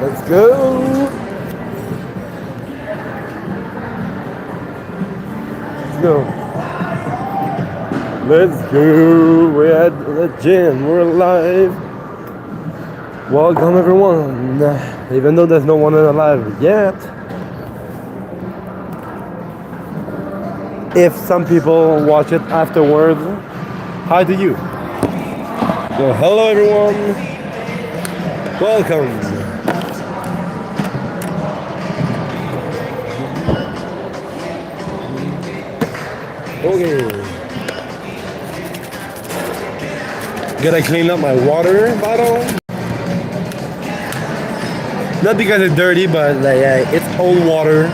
Let's go. Let's go. Let's go. We're at the gym. We're alive. Welcome everyone. Even though there's no one alive yet. If some people watch it afterwards, hi to you. So hello everyone. Welcome. Okay. Gotta clean up my water bottle. Not because it's dirty, but like, it's old water.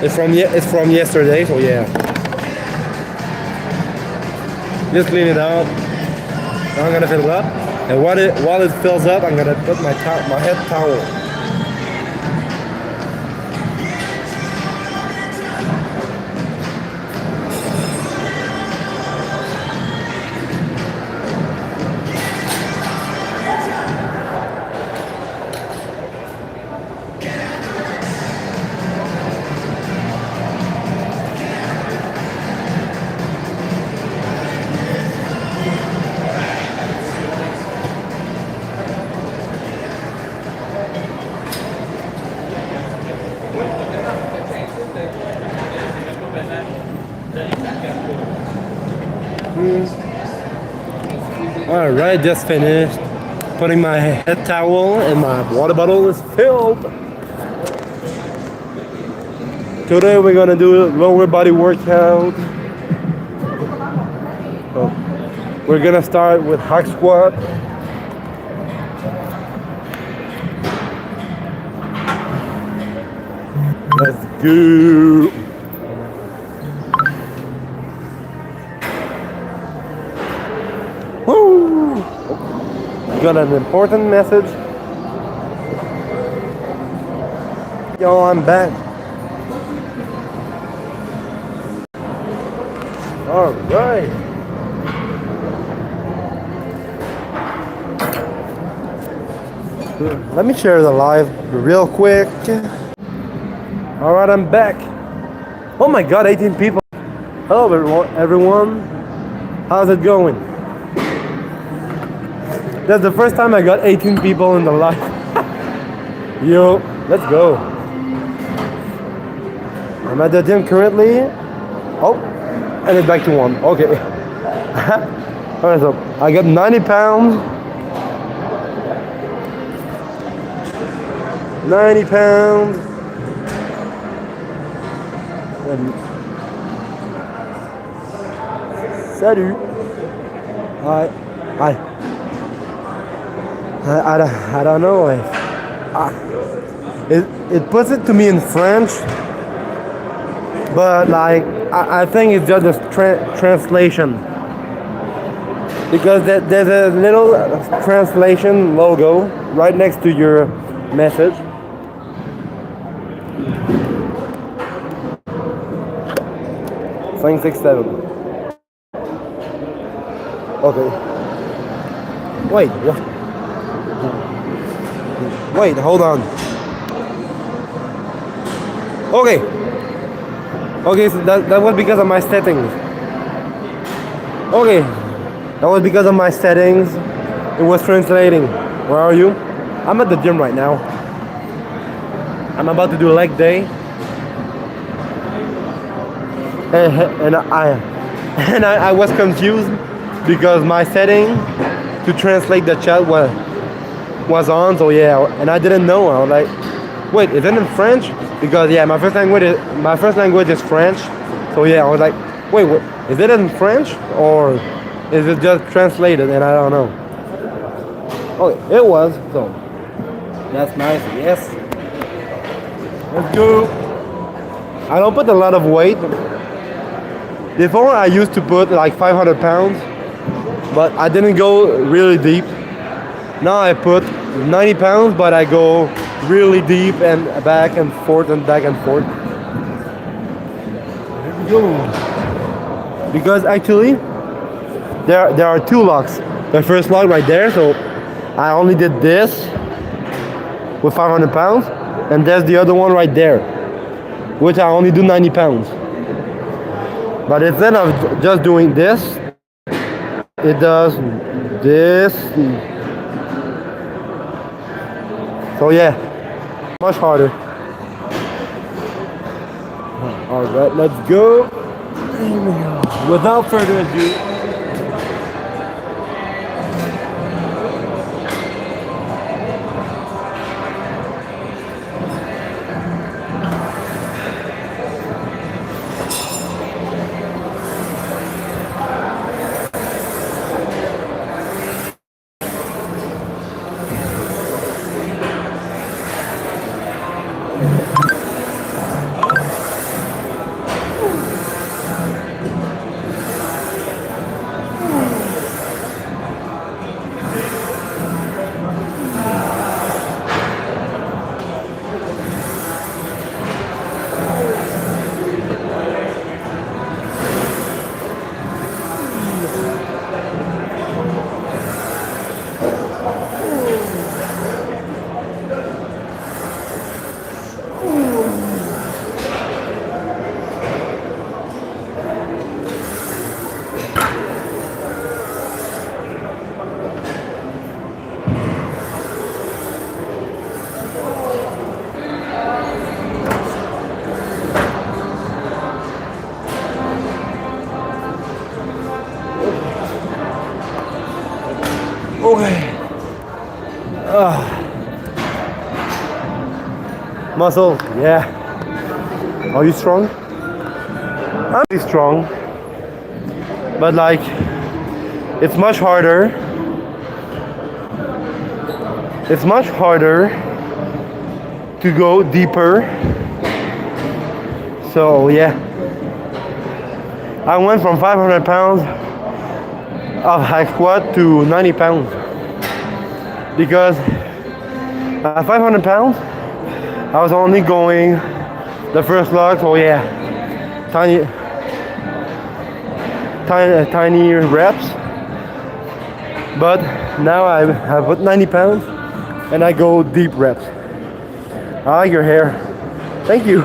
It's from yesterday, so yeah. Just clean it up. Now I'm gonna fill it up, and while it fills up, I'm gonna put my head towel. Alright, just finished putting my head towel and my water bottle is filled. Today we're gonna do a lower body workout. So we're gonna start with hack squat. Let's go. Woo! Got an important message. Yo, I'm back. All right. Let me share the live real quick. All right, I'm back. Oh my God, 18 people. Hello, everyone. How's it going? That's the first time I got 18 people in the live. Yo, let's go. I'm at the gym currently. Oh, and it's back to 1. Okay. Alright, so I got 90 pounds. 90 pounds. Salut. Hi. Hi. I don't know. It puts it to me in French, but like I think it's just a translation, because there's a little translation logo right next to your message. 5, 6, 7. Okay. Wait, what? Wait, hold on. Okay. Okay, so that was because of my settings. Okay. That was because of my settings. It was translating. Where are you? I'm at the gym right now. I'm about to do a leg day. And I was confused because my setting to translate the chat was on, so yeah, and I didn't know. I was like, wait, is it in French? Because yeah, my first language is French, so yeah, I was like, wait, is it in French or is it just translated? And I don't know. Oh, it was, so that's nice. Yes, let's go. I don't put a lot of weight. Before I used to put like 500 pounds, but I didn't go really deep. Now I put 90 pounds, but I go really deep and back and forth and back and forth. Here we go. Because actually, there are two locks. The first lock right there, so I only did this, with 500 pounds, and there's the other one right there, which I only do 90 pounds. But instead of just doing this, it does this. So yeah, much harder. All right, let's go. Without further ado, okay. Muscle, yeah. Are you strong? I'm pretty strong, but like, it's much harder. It's much harder to go deeper. So yeah, I went from 500 pounds of high squat to 90 pounds because at 500 pounds I was only going the first log. So yeah, tiny reps. But now I have put 90 pounds and I go deep reps. I like your hair. Thank you.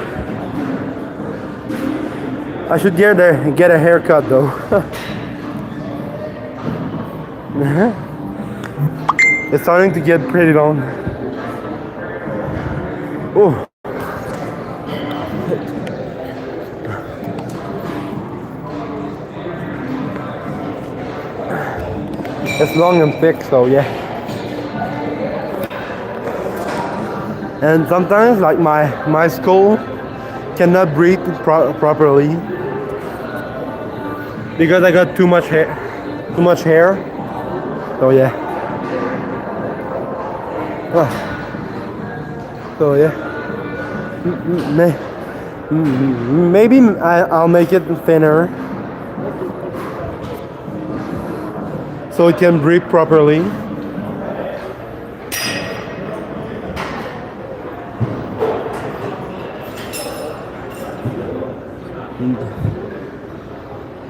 I should get a haircut though. It's starting to get pretty long. Oh. It's long and thick, so yeah. And sometimes, like my skull cannot breathe properly because I got too much hair. So yeah. So yeah. Maybe I'll make it thinner so it can breathe properly.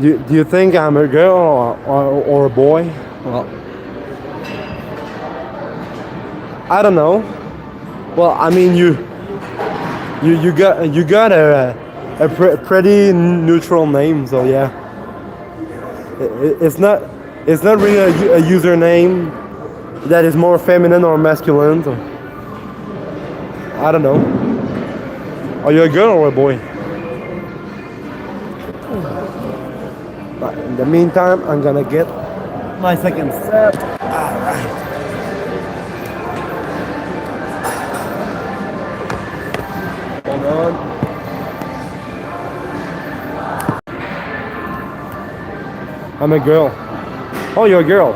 Do you think I'm a girl or a boy? Well, I don't know. Well, I mean you got a pretty neutral name, so yeah. It's not really a username that is more feminine or masculine. So I don't know. Are you a girl or a boy? But in the meantime, I'm gonna get my second set. Alright. Hold on. I'm a girl. Oh, you're a girl.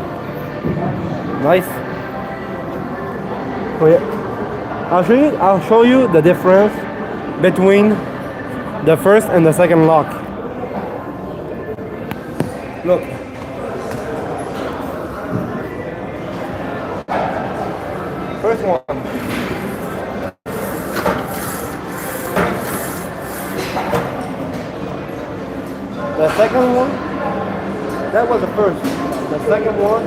Nice. Oh yeah. I'll show you the difference between the first and the second lock. Look. First one. The second one, that was the first. The second one,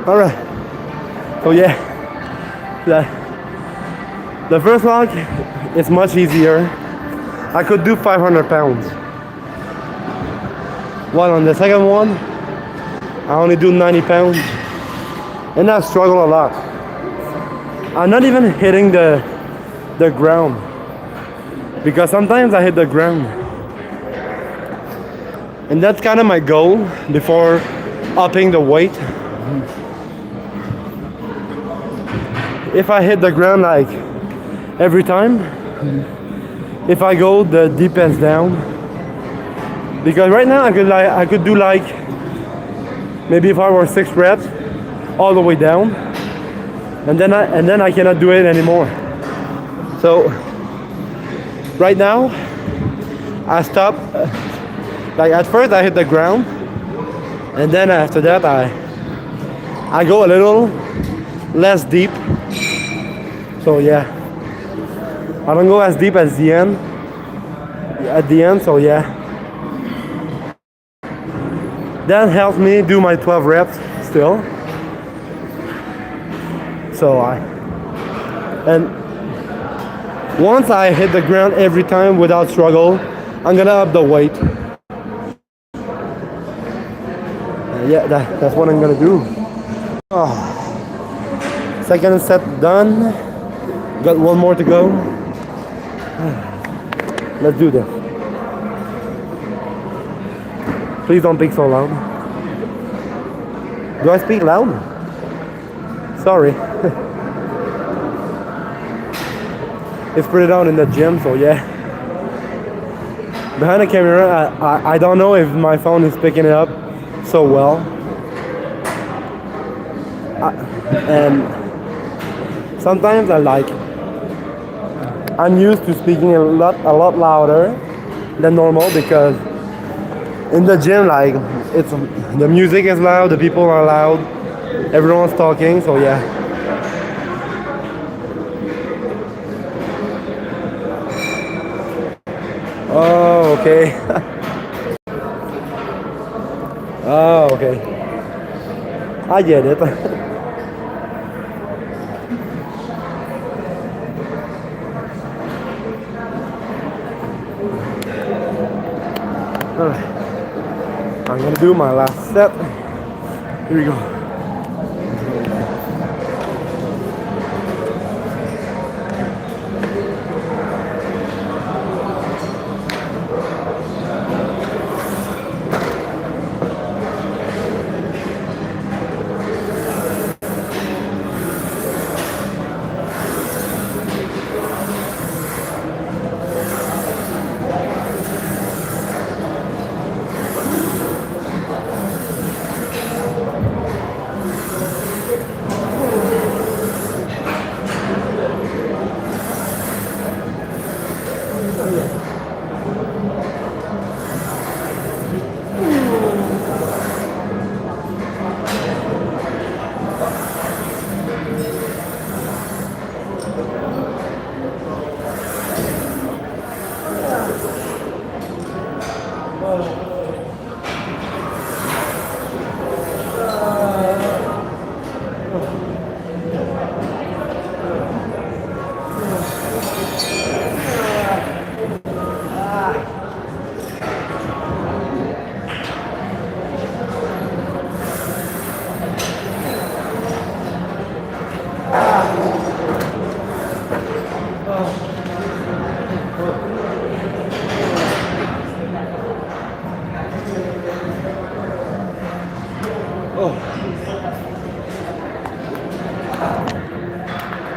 All right. So yeah, the first log is much easier. I could do 500 pounds. While on the second one, I only do 90 pounds. And I struggle a lot. I'm not even hitting the ground. Because sometimes I hit the ground. And that's kind of my goal before upping the weight. If I hit the ground like every time, if I go the deepest down, because right now I could do like maybe if I were 6 reps all the way down, and then I cannot do it anymore. So right now I stop. Like at first I hit the ground, and then after that I go a little less deep. So yeah, I don't go as deep as the end. At the end, so yeah, that helps me do my 12 reps still. So and once I hit the ground every time without struggle, I'm gonna up the weight. Yeah, that's what I'm gonna do. Oh. Second set done. Got one more to go. Let's do this. Please don't speak so loud. Do I speak loud? Sorry. It's pretty down in the gym, so yeah. Behind the camera, I don't know if my phone is picking it up so well. And sometimes I'm used to speaking a lot louder than normal because in the gym it's the music is loud, the people are loud, everyone's talking, so yeah. Oh, okay. Oh, okay. I get it. Alright. I'm gonna do my last set. Here we go.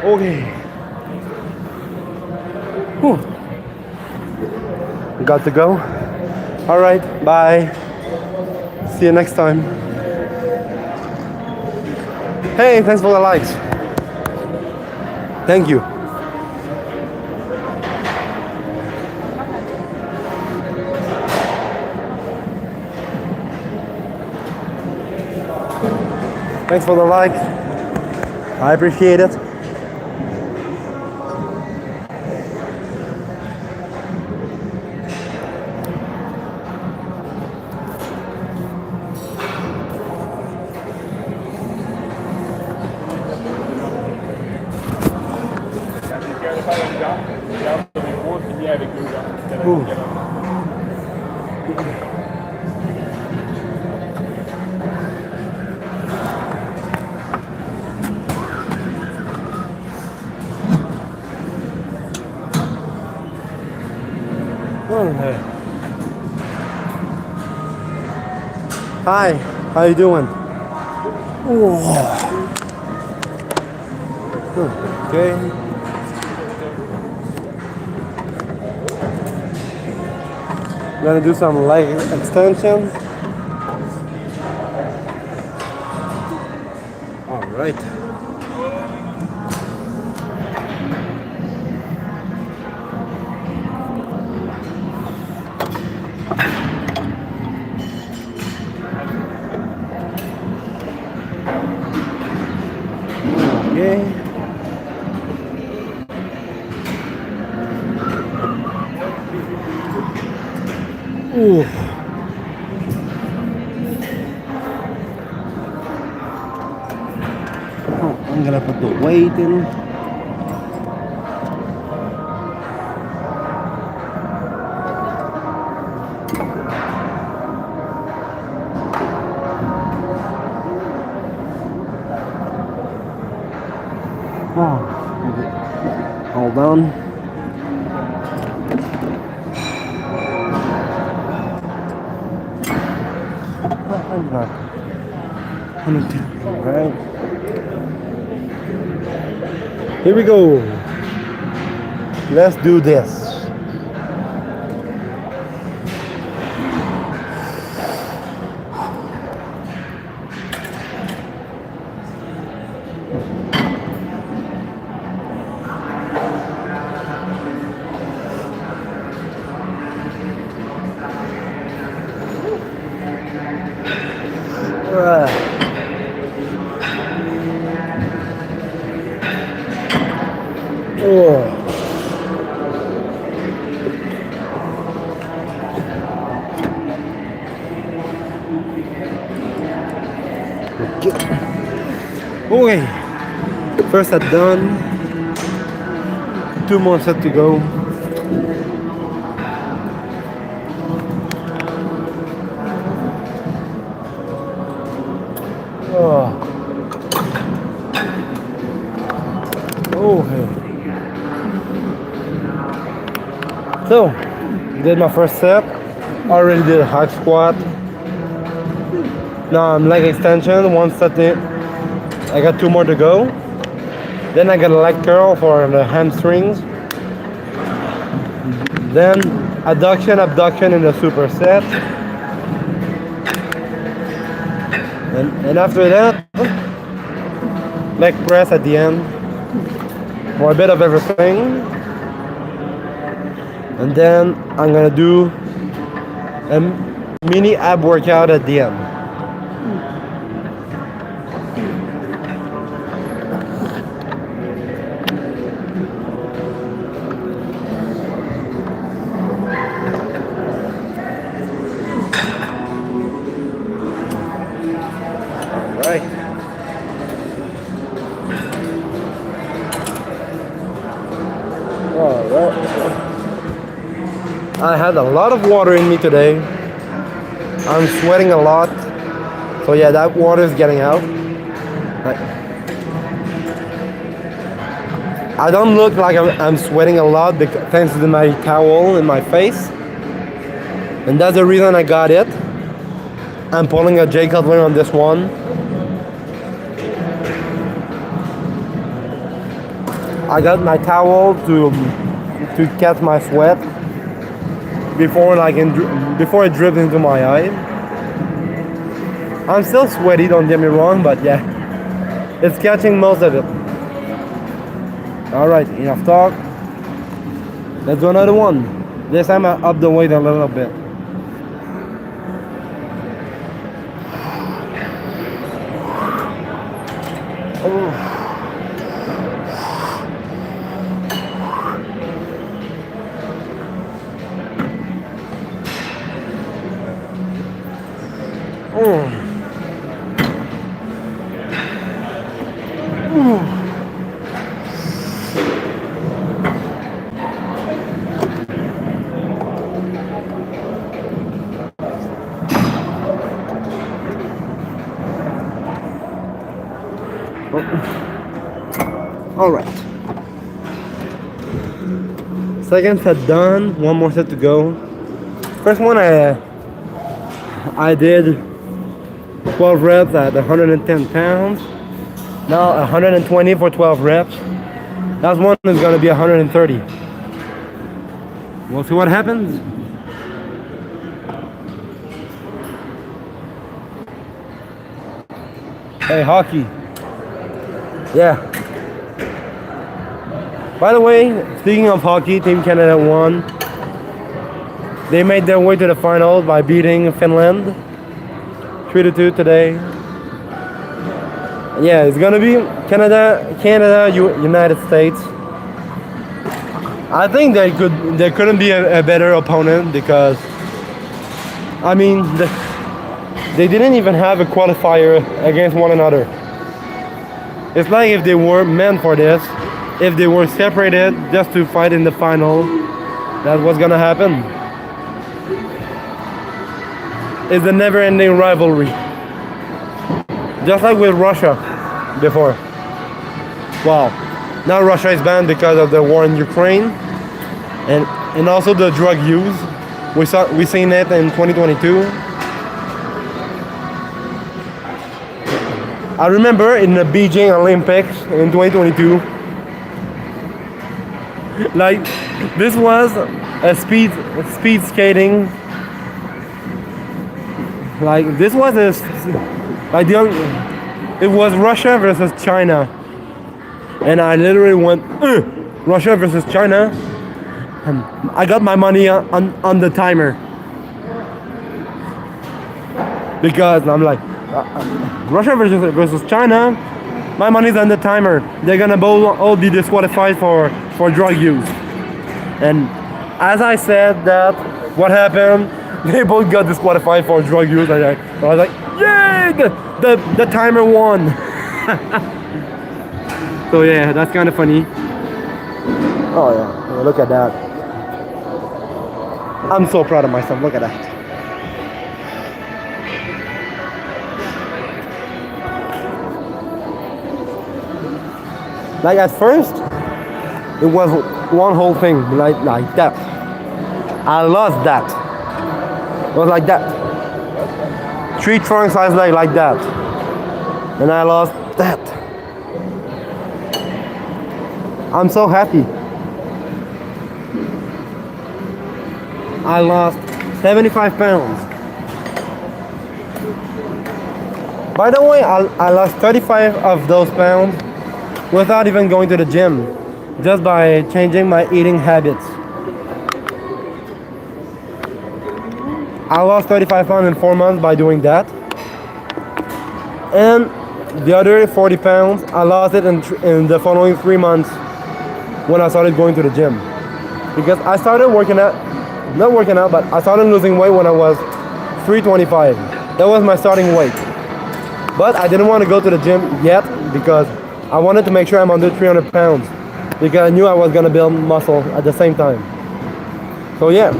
Okay. Whew. Got to go. All right. Bye. See you next time. Hey, thanks for the likes. Thank you. Thanks for the like. I appreciate it. Okay. Hi, how you doing? Oh. Okay. I'm gonna do some leg extensions. All right. Okay. Ooh. I'm gonna put the weight in. Oh. Hold on. Alright. Here we go. Let's do this. Oh. Okay. First set done. 2 more sets to go. Oh. Okay. So, did my first set. Already did a hack squat. Now I'm leg extension. 1 set in. I got 2 more to go. Then I got a leg curl for the hamstrings. Then adduction, abduction in the superset. And after that, leg press at the end for a bit of everything. And then I'm gonna do a mini ab workout at the end. Right. All right. I had a lot of water in me today. I'm sweating a lot. So yeah, that water is getting out. I don't look like I'm sweating a lot thanks to my towel in my face. And that's the reason I got it. I'm pulling a Jay Cutler on this one. I got my towel to catch my sweat before before it drips into my eye. I'm still sweaty, don't get me wrong, but yeah, it's catching most of it. All right, enough talk. Let's do another one. This time I up the weight a little bit. Oh. All right. Second set done. One more set to go. First one I did 12 reps at 110 pounds. Now 120 for 12 reps. Last one is gonna be 130. We'll see what happens. Hey, hockey. Yeah. By the way, speaking of hockey, Team Canada won. They made their way to the finals by beating Finland 3-2 today. Yeah, it's gonna be Canada, United States. I think there couldn't be a better opponent because, I mean, they didn't even have a qualifier against one another. It's like if they were meant for this, if they were separated just to fight in the final, that's what's gonna happen. It's a never-ending rivalry. Just like with Russia before. Well, now Russia is banned because of the war in Ukraine and also the drug use. We seen it in 2022. I remember in the Beijing Olympics in 2022, like this was a speed skating. Like this was it was Russia versus China, and I literally went Russia versus China, and I got my money on the timer because I'm like Russia versus China. My money's on the timer. They're gonna both all be disqualified for drug use, and as I said that, what happened? They both got disqualified for drug use. I was like, yay! The timer won. So yeah, that's kind of funny. Oh yeah, look at that. I'm so proud of myself. Look at that. Like at first, it was one whole thing like that. I lost that. It was like that. 3 trunk size like that. And I lost that. I'm so happy. I lost 75 pounds. By the way, I lost 35 of those pounds without even going to the gym. Just by changing my eating habits. I lost 35 pounds in 4 months by doing that. And the other 40 pounds, I lost it in the following 3 months when I started going to the gym. Because I started not working out, but I started losing weight when I was 325. That was my starting weight. But I didn't want to go to the gym yet because I wanted to make sure I'm under 300 pounds. Because I knew I was going to build muscle at the same time. So yeah.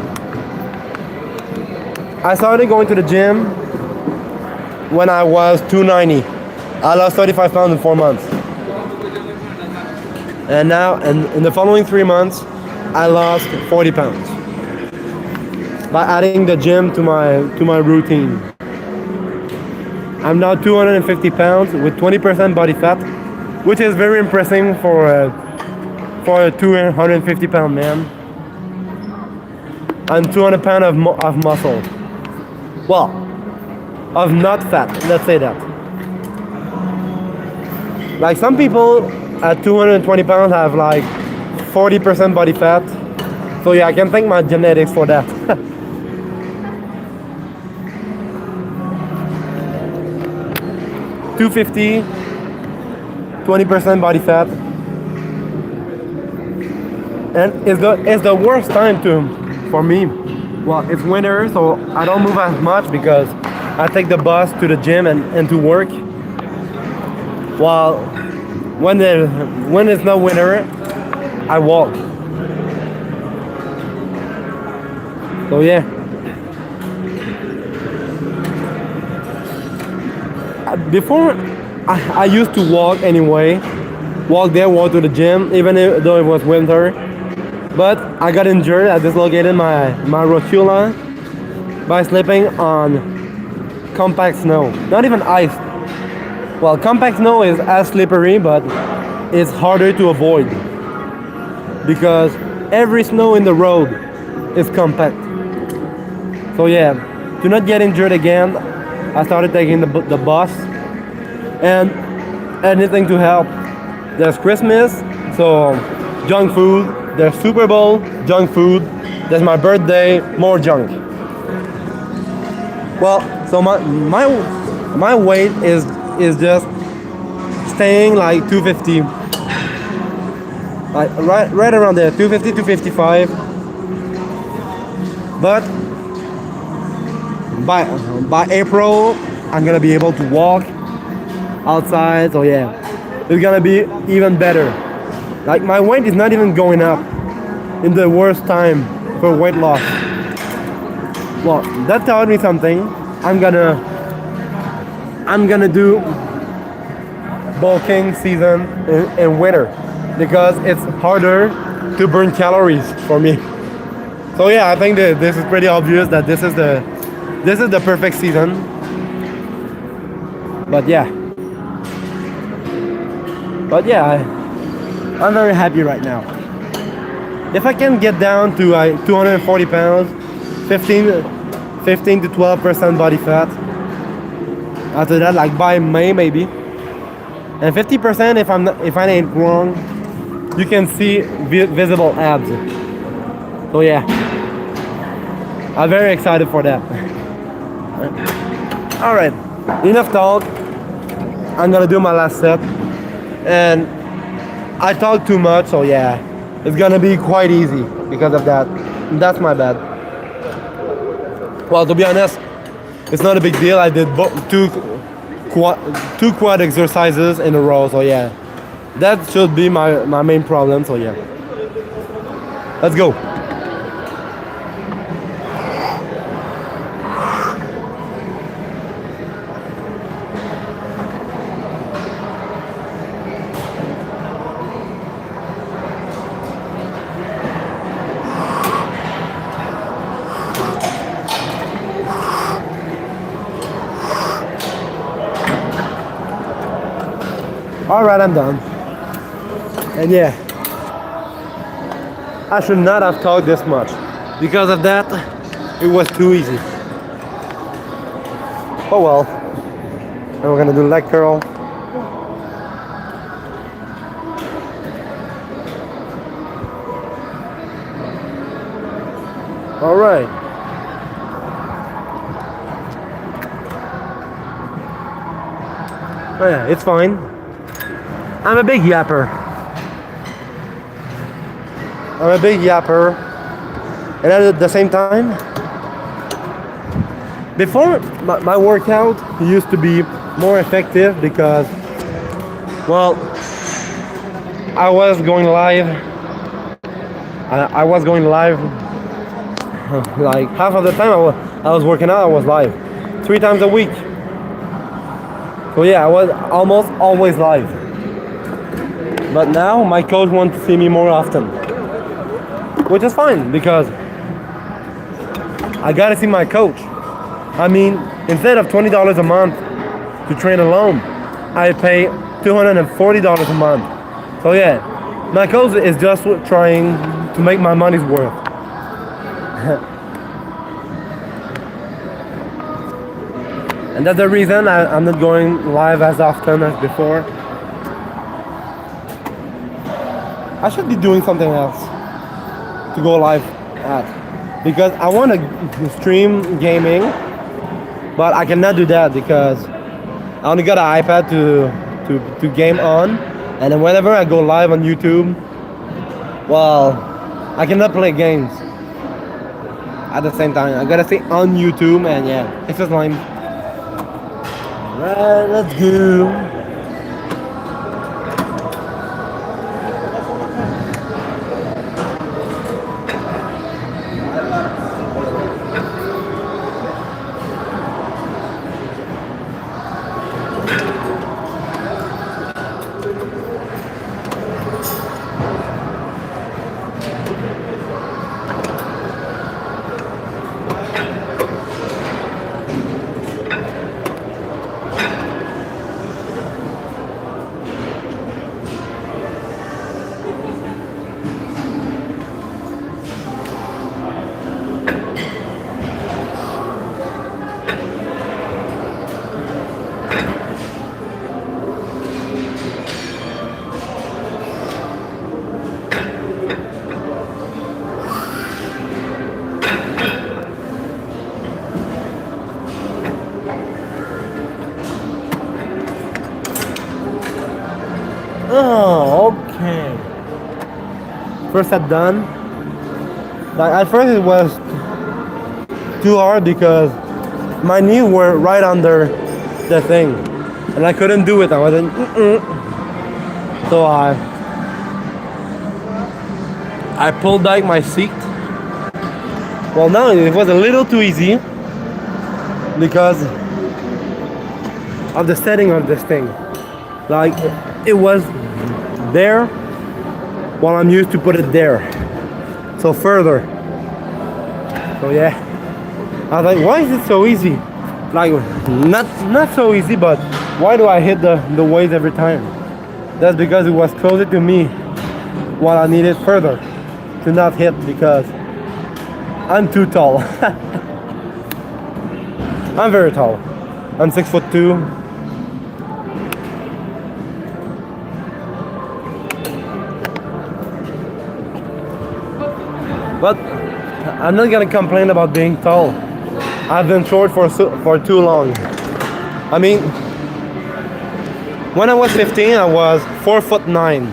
I started going to the gym when I was 290. I lost 35 pounds in 4 months. And now, in the following 3 months, I lost 40 pounds. By adding the gym to my routine. I'm now 250 pounds with 20% body fat, which is very impressive for a 250 pound man. And 200 pounds of muscle. Well, of not fat, let's say that. Like some people at 220 pounds have like 40% body fat. So yeah, I can thank my genetics for that. 250, 20% body fat. And it's the worst time for me. Well, it's winter, so I don't move as much because I take the bus to the gym and to work. While when it's not winter, I walk. So yeah. Before I used to walk anyway, walk there, walk to the gym, even though it was winter. But I got injured. I dislocated my rotula by slipping on compact snow. Not even ice. Well, compact snow is as slippery, but it's harder to avoid because every snow in the road is compact. So yeah, to not get injured again, I started taking the bus and anything to help. There's Christmas, so junk food. There's Super Bowl, junk food. There's my birthday, more junk. Well, so my weight is just staying like 250, like right around there, 250, 255. But by April, I'm gonna be able to walk outside. So yeah, it's gonna be even better. Like my weight is not even going up in the worst time for weight loss. Well, that taught me something. I'm gonna do bulking season in winter because it's harder to burn calories for me. So yeah, I think that this is pretty obvious that this is the perfect season. But yeah, I'm very happy right now. If I can get down to 240 pounds, 15 to 12% body fat. After that, like by May maybe, and 50% if I ain't wrong, you can see visible abs. So yeah, I'm very excited for that. All right, enough talk. I'm gonna do my last set, and I talk too much, so yeah, it's gonna be quite easy because of that. That's my bad. Well, to be honest, it's not a big deal. I did two quad exercises in a row, so yeah, that should be my main problem. So yeah, let's go. Alright, I'm done. And yeah, I should not have talked this much. Because of that, it was too easy. Oh well. And we're gonna do leg curl. Alright. Oh yeah, it's fine. I'm a big yapper. And at the same time, before my workout used to be more effective because, well, I was going live. I was going live like half of the time I was working out. I was live 3 times a week. So yeah, I was almost always live. But now my coach wants to see me more often, which is fine because I gotta see my coach. I mean, instead of $20 a month to train alone, I pay $240 a month. So yeah, my coach is just trying to make my money's worth. And that's the reason I'm not going live as often as before. I should be doing something else to go live at, because I want to stream gaming, but I cannot do that because I only got an iPad to game on, and then whenever I go live on YouTube, well, I cannot play games at the same time. I gotta stay on YouTube, and yeah, it's just lame. Alright, let's go. Oh, okay. First set done. Like at first it was too hard because my knees were right under the thing, and I couldn't do it. I wasn't. So I pulled back my seat. Well, now it was a little too easy because of the setting of this thing. Like it was there while I'm used to put it there. So further. So yeah. I was like, why is it so easy? Like not so easy, but why do I hit the waves every time? That's because it was closer to me while I needed further to not hit because I'm too tall. I'm very tall. I'm 6'2". But I'm not gonna complain about being tall. I've been short for too long. I mean, when I was 15, I was 4'9"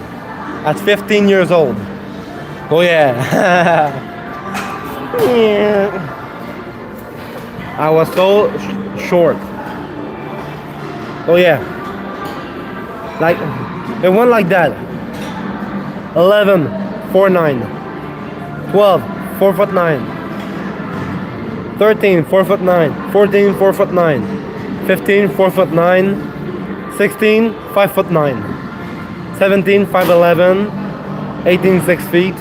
at 15 years old. Oh yeah. Yeah. I was so short. Oh yeah. Like it went like that. 11, 4'9". 12, 4'9". 13, 4'9". 14, 4'9". 15, 4'9". 16, 5'9". 17, 5'11". 18, 6 feet.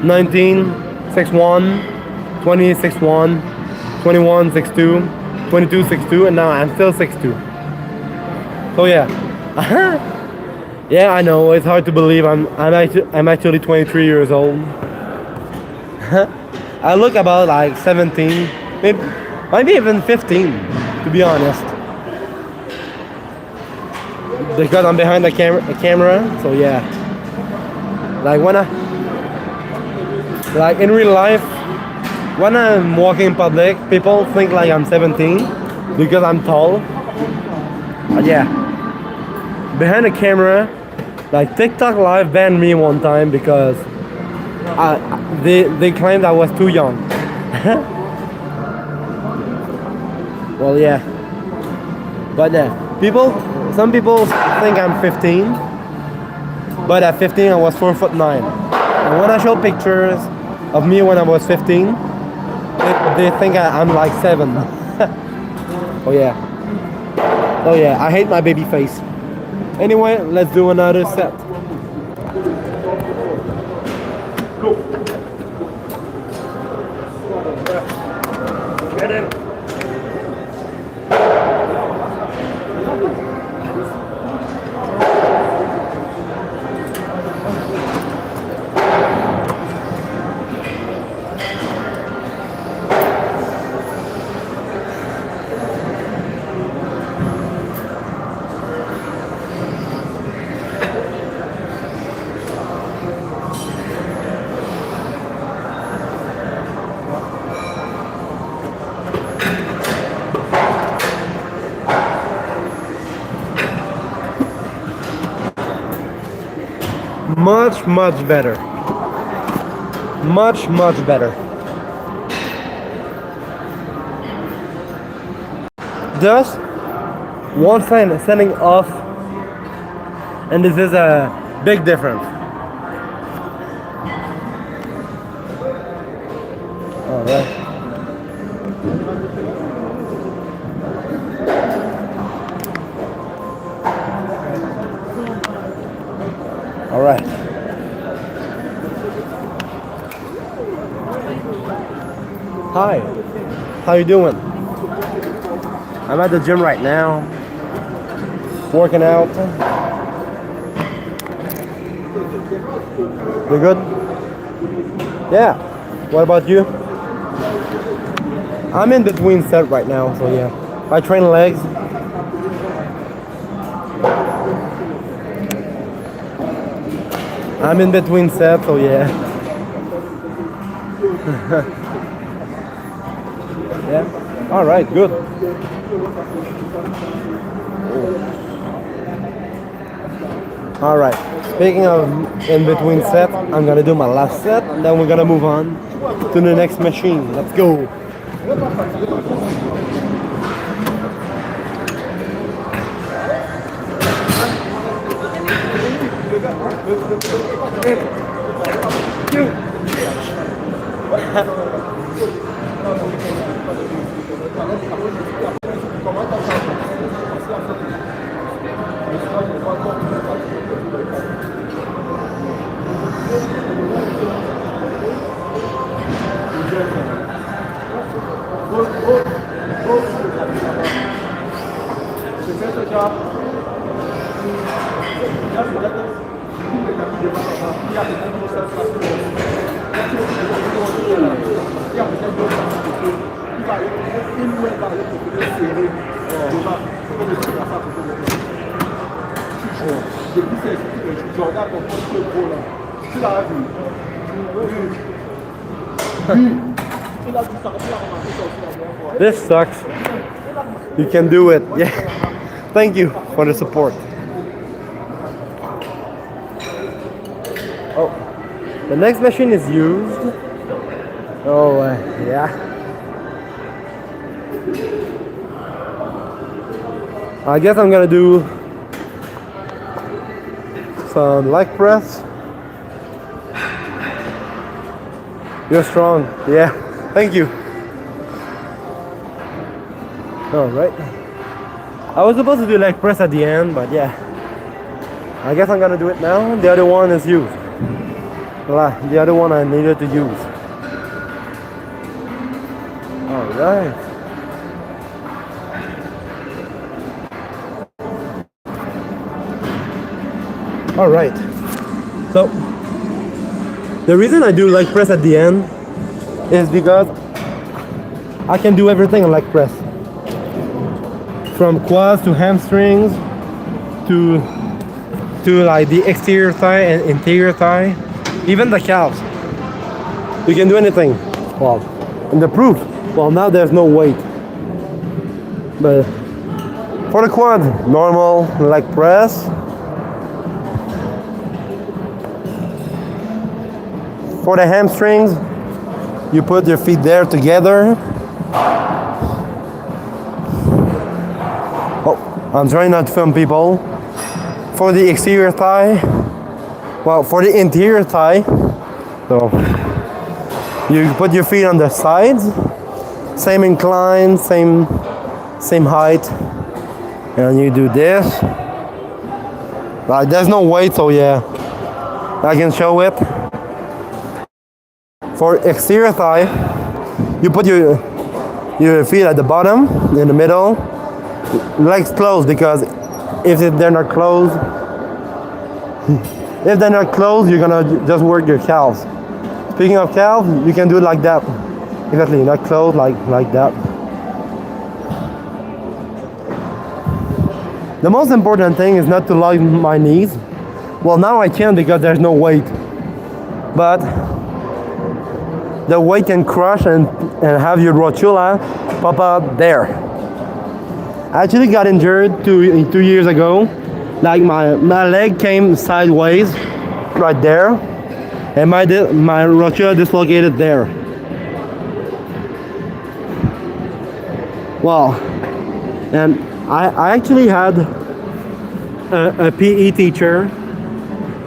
19, 6'1". 20, 6'1". 21, 6'2". 22, 6'2", and now I'm still 6'2". So yeah. Yeah, I know it's hard to believe I'm actually 23 years old. I look about like 17, maybe even 15, to be honest. Because I'm behind the camera, so yeah. Like like in real life, when I'm walking in public, people think like I'm 17 because I'm tall. But yeah, behind the camera, like TikTok Live banned me one time because they claimed I was too young. Well, yeah. But yeah, some people think I'm 15. But at 15, I was 4'9". And when I show pictures of me when I was 15, they think I'm like 7. Oh yeah. Oh yeah, I hate my baby face. Anyway, let's do another set. Get in. Much better. Much better. Just one setting off, and this is a big difference. All right. All right. Hi. How you doing? I'm at the gym right now, working out. You good? Yeah. What about you? I'm in between set right now, so yeah. I train legs. I'm in between sets, so yeah. Yeah. All right. Good. All right. Speaking of in between set, I'm gonna do my last set, and then we're gonna move on to the next machine. Let's go. This sucks. You can do it. Yeah. Thank you for the support. Oh, the next machine is used. Oh, yeah. I guess I'm gonna do some leg press. You're strong. Yeah. Thank you. All right. I was supposed to do leg press at the end, but yeah. I guess I'm gonna do it now. The other one is used. The other one I needed to use. All right. All right. So the reason I do leg press at the end is because I can do everything in leg press. From quads to hamstrings to like the exterior thigh and interior thigh, even the calves. You can do anything. Well, and the proof. Well, now there's no weight. But for the quad, normal leg press. For the hamstrings, you put your feet there together. Oh, I'm trying not to film people. For the exterior thigh, well, for the interior thigh, so you put your feet on the sides, same incline, same height, and you do this. Like there's no weight, so yeah, I can show it. For exterior thigh, you put your feet at the bottom, in the middle, legs closed, because if they're not closed, you're gonna just work your calves. Speaking of calves, you can do it like that. Exactly, not closed, like that. The most important thing is not to lock my knees. Well, now I can because there's no weight. But the weight can crush and have your rotula pop out there. I actually got injured two years ago. Like my leg came sideways right there, and my rotula dislocated there. Wow. And I actually had a PE teacher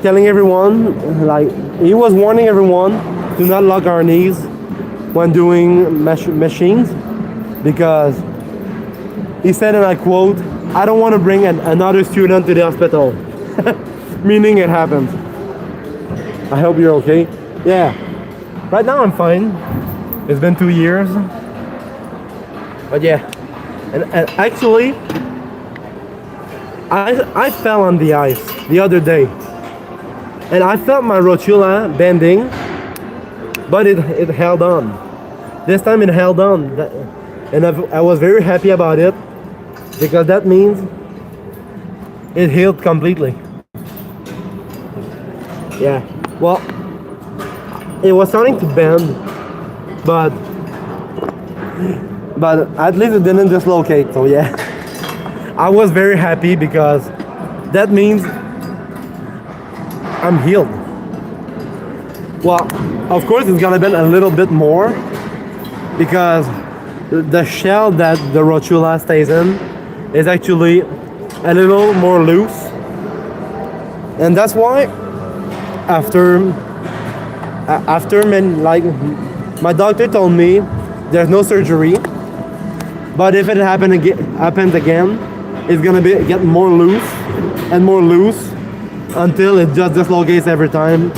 telling everyone, like he was warning everyone, do not lock our knees when doing machines, because he said, and I quote, I don't want to bring another student to the hospital. Meaning it happens. I hope you're okay. Yeah. Right now I'm fine. It's been 2 years. But yeah. And actually, I fell on the ice the other day. And I felt my rotula bending, but it held on. This time it held on. And I was very happy about it, because that means it healed completely. Yeah, well, it was starting to bend, but at least it didn't dislocate, so yeah. I was very happy, because that means I'm healed. Well, of course it's gonna be a little bit more because the shell that the rotula stays in is actually a little more loose, and that's why after like my doctor told me there's no surgery, but if it happens again, it's gonna get more loose and more loose until it just dislocates every time.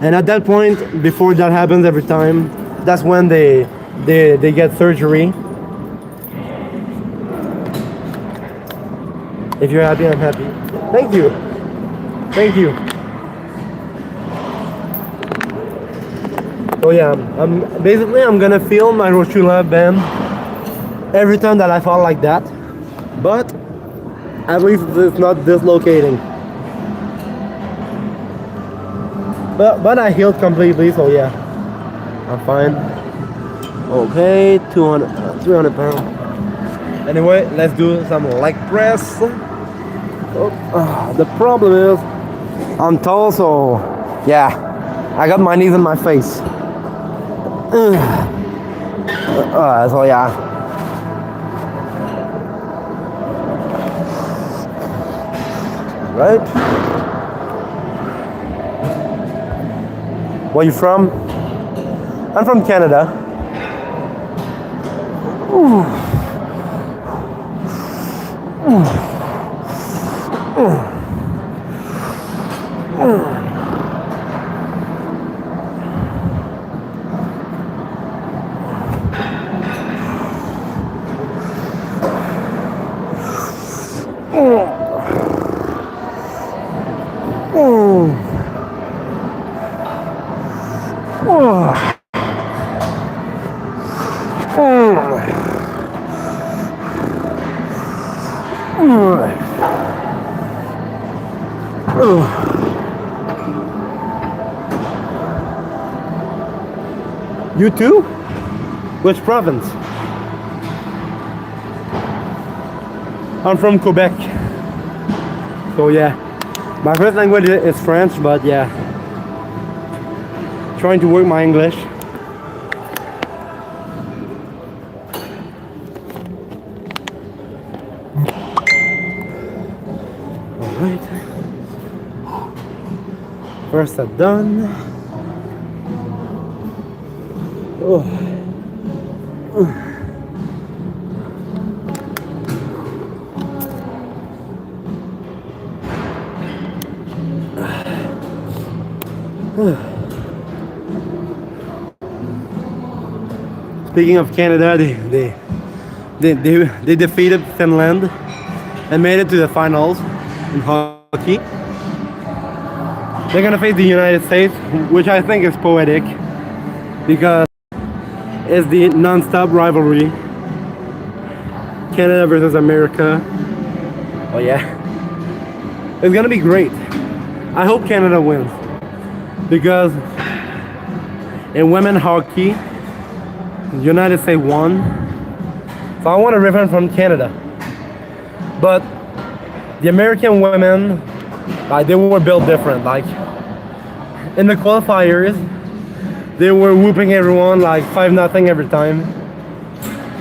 And at that point, before that happens every time, that's when they get surgery. If you're happy, I'm happy. Thank you. Thank you. So yeah, I'm gonna feel my rotula bend every time that I fall like that, but at least it's not dislocating. But I healed completely, so yeah, I'm fine. Okay, 200, 300 pounds. Anyway, let's do some leg press. The problem is I'm tall, so yeah, I got my knees in my face. So yeah. Right. Where you from? I'm from Canada. Ooh. You too? Which province? I'm from Quebec. So yeah, my first language is French, but yeah, trying to work my English. Alright. First set done. Oh. Speaking of Canada, they defeated Finland and made it to the finals in hockey. They're gonna face the United States, which I think is poetic because it's the non-stop rivalry. Canada versus America. Oh yeah. It's gonna be great. I hope Canada wins because in women hockey, the United States won. So I want a revenge from Canada. But the American women, like, they were built different. Like in the qualifiers, they were whooping everyone like 5-0 every time.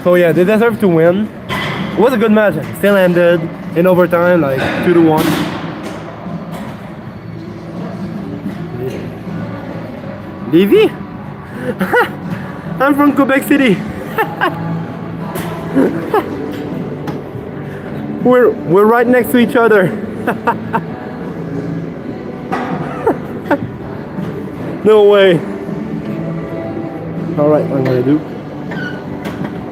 So yeah, they deserve to win. It was a good match. It still ended in overtime, like 2-1. Levy? I'm from Quebec City. We're right next to each other. No way. All right, I'm gonna do.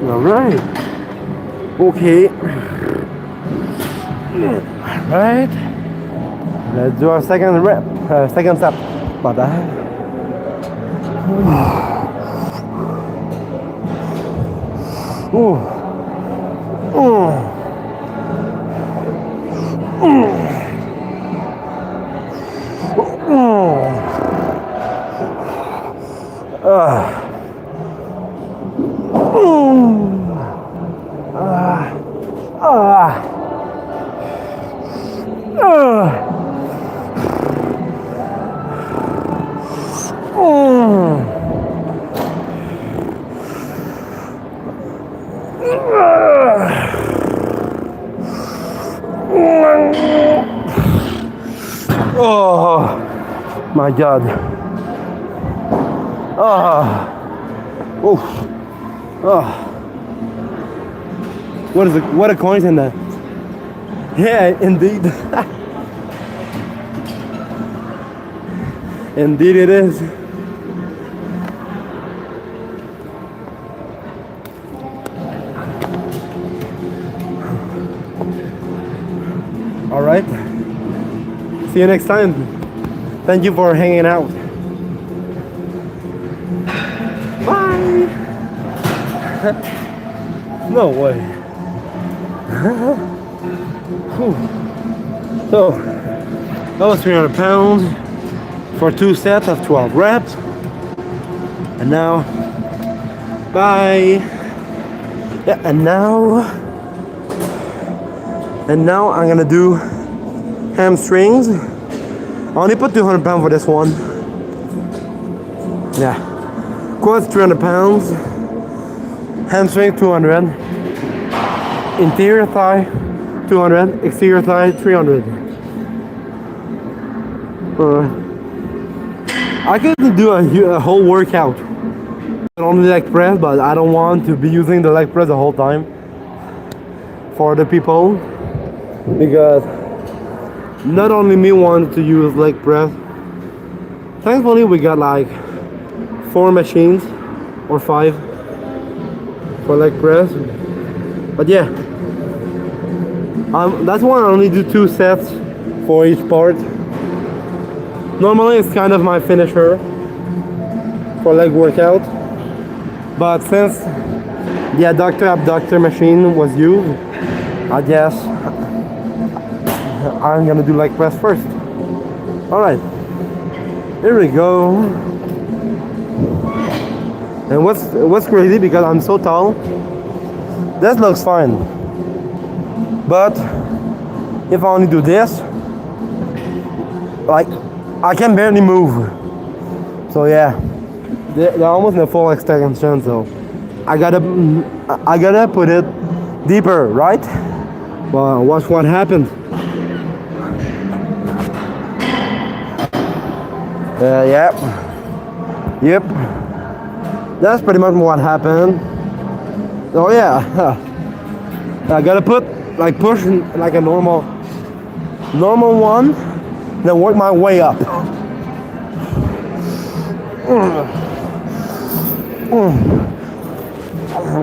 All right. Okay. All right. Let's do our second rep. Second step. My bad. Ooh. Ooh. Oh my god. Oh. Oh. Oh. What a coincidence. Yeah, indeed. Indeed it is. All right. See you next time. Thank you for hanging out. Bye. No way. So, that was 300 pounds for 2 sets of 12 reps. And now, bye. Yeah, and now I'm gonna do hamstrings. I only put 200 pounds for this one. Yeah. Quads 300 pounds. Hamstring 200. Interior thigh 200. Exterior thigh 300. I could do a whole workout on the leg press, but I don't want to be using the leg press the whole time for the people, because not only me want to use leg press. Thankfully we got like 4 machines or 5 for leg press. But yeah, that's why I only do 2 sets for each part. Normally it's kind of my finisher for leg workout, but since the adductor abductor machine was used, I guess I'm gonna do leg press first. Alright, here we go. And what's crazy, because I'm so tall, this looks fine, but if I only do this, like, I can barely move. So yeah, they're almost in a full extension, so I gotta put it deeper, right? Well, watch what happens. Yep. That's pretty much what happened. Oh yeah, I gotta put push like a normal one, then work my way up.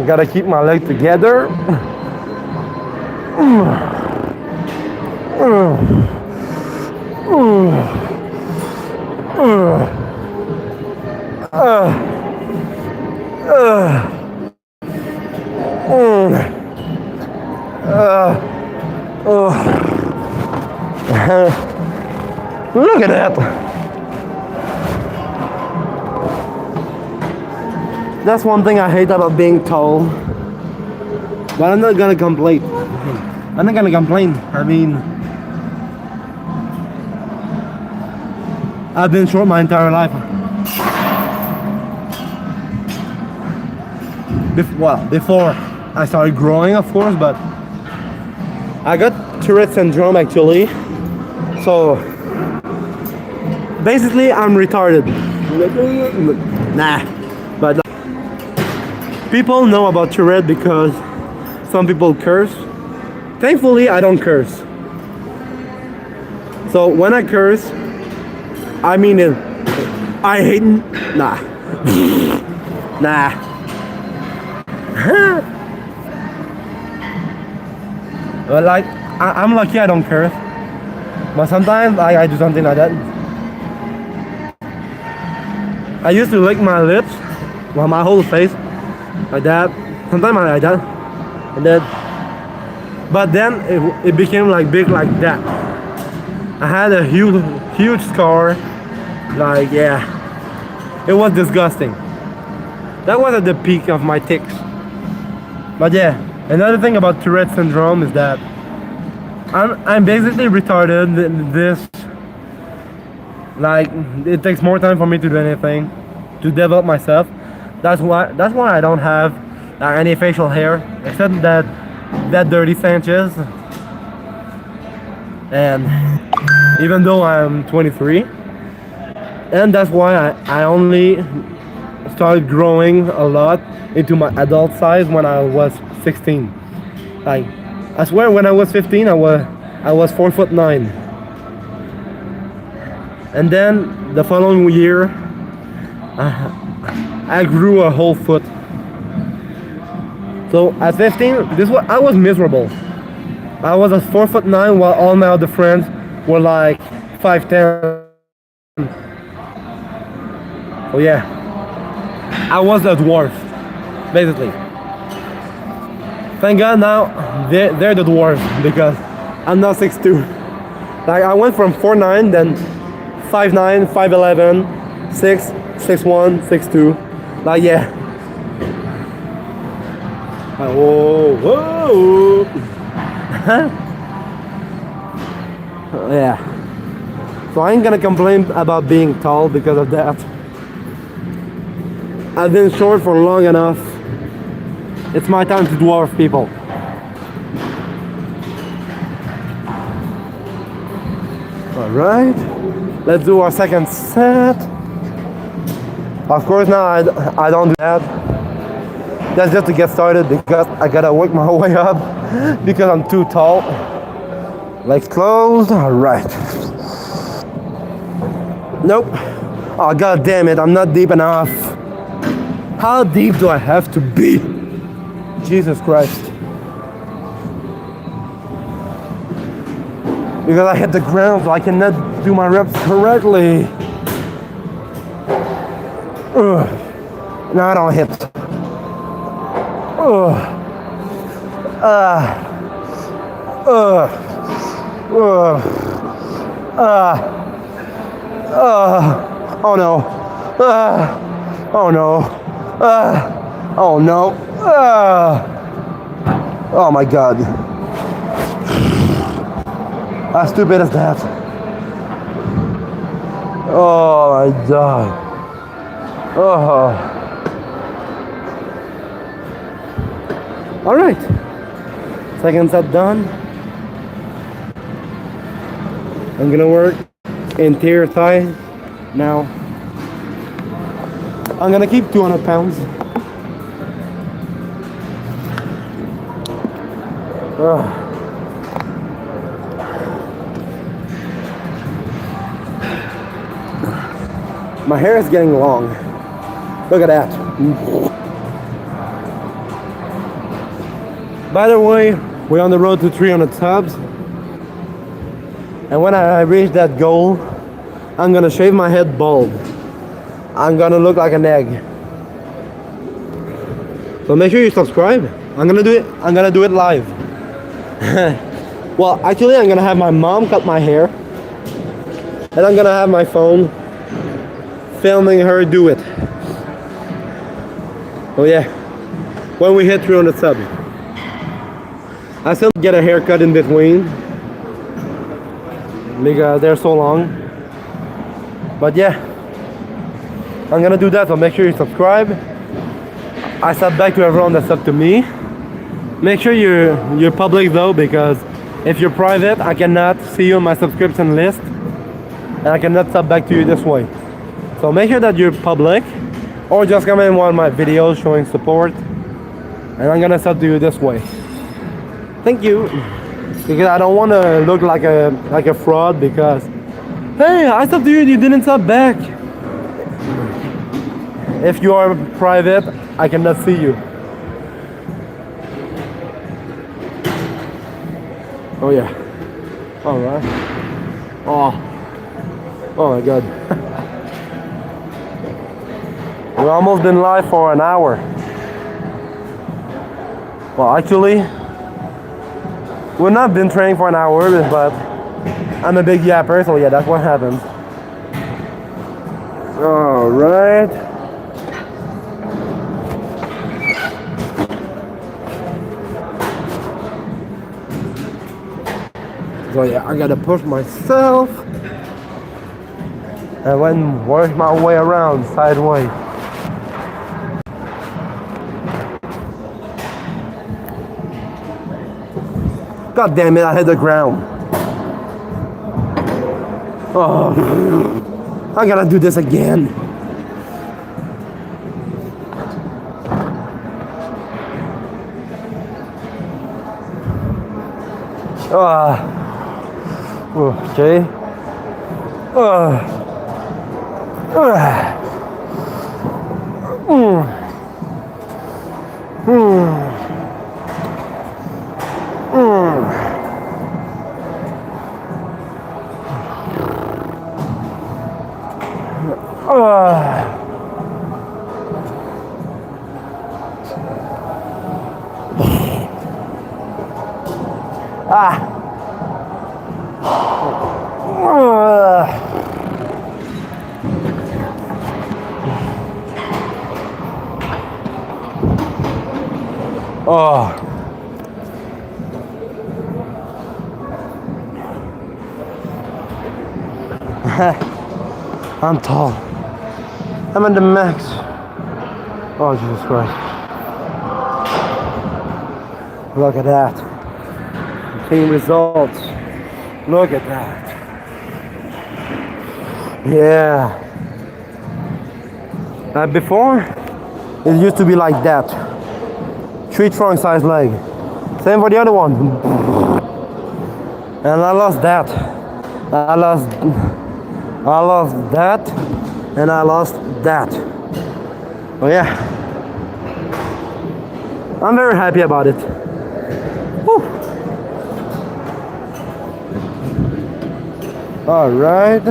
Gotta keep my leg together. Look at that. That's one thing I hate about being tall. But I'm not gonna complain. I mean, I've been short my entire life. Before I started growing, of course, but I got Tourette syndrome actually. So basically I'm retarded. Nah, but people know about Tourette because some people curse. Thankfully I don't curse. So when I curse, I mean it. I hate nah. But like, I'm lucky I don't curse. But sometimes I do something like that. I used to lick my lips, well, my whole face, like that. Sometimes I like that, and then, but then it became like big like that. I had a huge scar. Like, yeah, it was disgusting. That was at the peak of my tics. But yeah, another thing about Tourette syndrome is that I'm basically retarded. This, like, it takes more time for me to do anything, to develop myself. That's why I don't have any facial hair, except that dirty Sanchez. And even though I'm 23, and that's why I only started growing a lot into my adult size when I was 16. Like, I swear when I was 15 I was 4'9", and then the following year I grew a whole foot. So at 15, I was miserable. I was a 4'9" while all my other friends were like 5'10". Oh yeah, I was a dwarf, basically. Thank God now they're the dwarves because I'm not 6'2". Like I went from 4'9", then 5'9", 5'11", 6, 6'1", 6'2". Like yeah. Whoa, whoa. Yeah. So I ain't gonna complain about being tall because of that. I've been short for long enough. It's my time to dwarf people. Alright. Let's do our second set. Of course now I don't do that. That's just to get started because I gotta work my way up because I'm too tall. Legs closed. Alright. Nope. Oh god damn it, I'm not deep enough. How deep do I have to be? Jesus Christ. Because I hit the ground so I cannot do my reps correctly. No, I don't hit. Oh no. Oh no. Oh no. Oh my god. How stupid is that? Oh my god. Oh. Alright. Second set done. I'm gonna work interior thigh now. I'm gonna keep 200 pounds. My hair is getting long. Look at that. By the way, we're on the road to 300 subs. And when I reach that goal, I'm gonna shave my head bald. I'm gonna look like an egg. So make sure you subscribe. I'm gonna do it live. Well, actually I'm gonna have my mom cut my hair. And I'm gonna have my phone filming her do it. Oh yeah. When we hit 300 subs. I still get a haircut in between because they're so long. But yeah, I'm gonna do that, so make sure you subscribe. I sub back to everyone that sub to me. Make sure you're public though, because if you're private, I cannot see you on my subscription list and I cannot sub back to you this way. So make sure that you're public, or just comment in one of my videos showing support and I'm gonna sub to you this way. Thank you. Because I don't want to look like a fraud because, hey, I subbed to you and you didn't sub back. If you are private, I cannot see you. Oh yeah. Alright. Oh my god. We've almost been live for an hour. Well, actually, we've not been training for an hour, but I'm a big yapper, so yeah, that's what happens. Alright. So yeah, I gotta push myself and then work my way around sideways. God damn it, I hit the ground. Oh, I gotta do this again. Okay. Oh. I'm tall. I'm at the max. Oh, Jesus Christ. Look at that. Clean results. Look at that. Yeah. Before, it used to be like that. 3 trunk size leg. Same for the other one. And I lost that. I lost that. And I lost that. Oh yeah. I'm very happy about it. Woo. All right.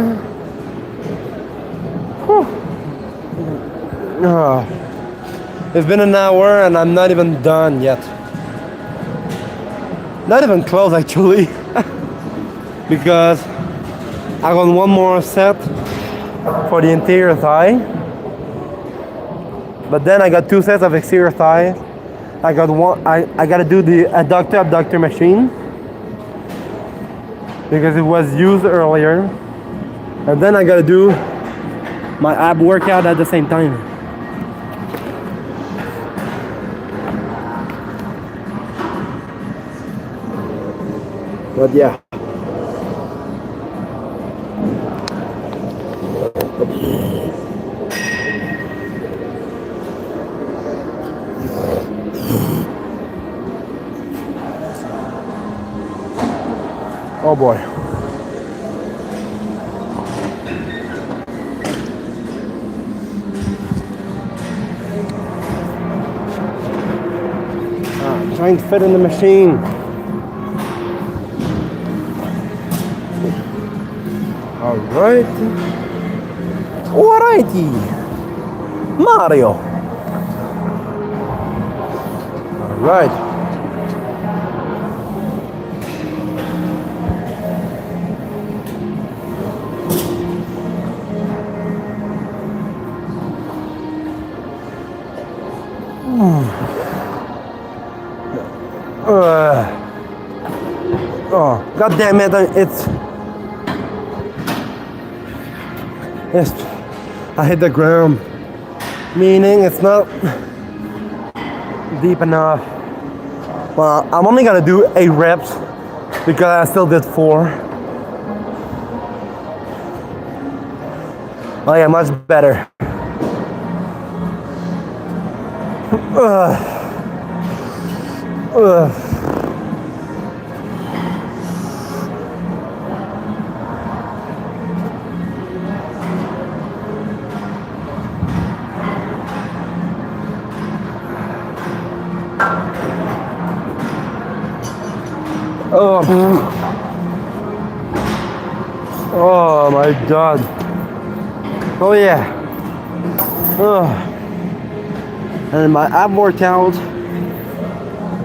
It's been an hour and I'm not even done yet. Not even close actually. Because I got one more set for the interior thigh. But then I got 2 sets of exterior thigh. I got one. I gotta do the abductor machine because it was used earlier, and then I gotta do my ab workout at the same time. But yeah. Oh boy. I'm trying to fit in the machine. Alright. Alrighty. Mario. Alright. Oh, god damn it, I hit the ground, meaning it's not deep enough. Well, I'm only gonna do 8 reps because I still did 4. Oh yeah, much better. Oh my god. Oh yeah. And my ab workout,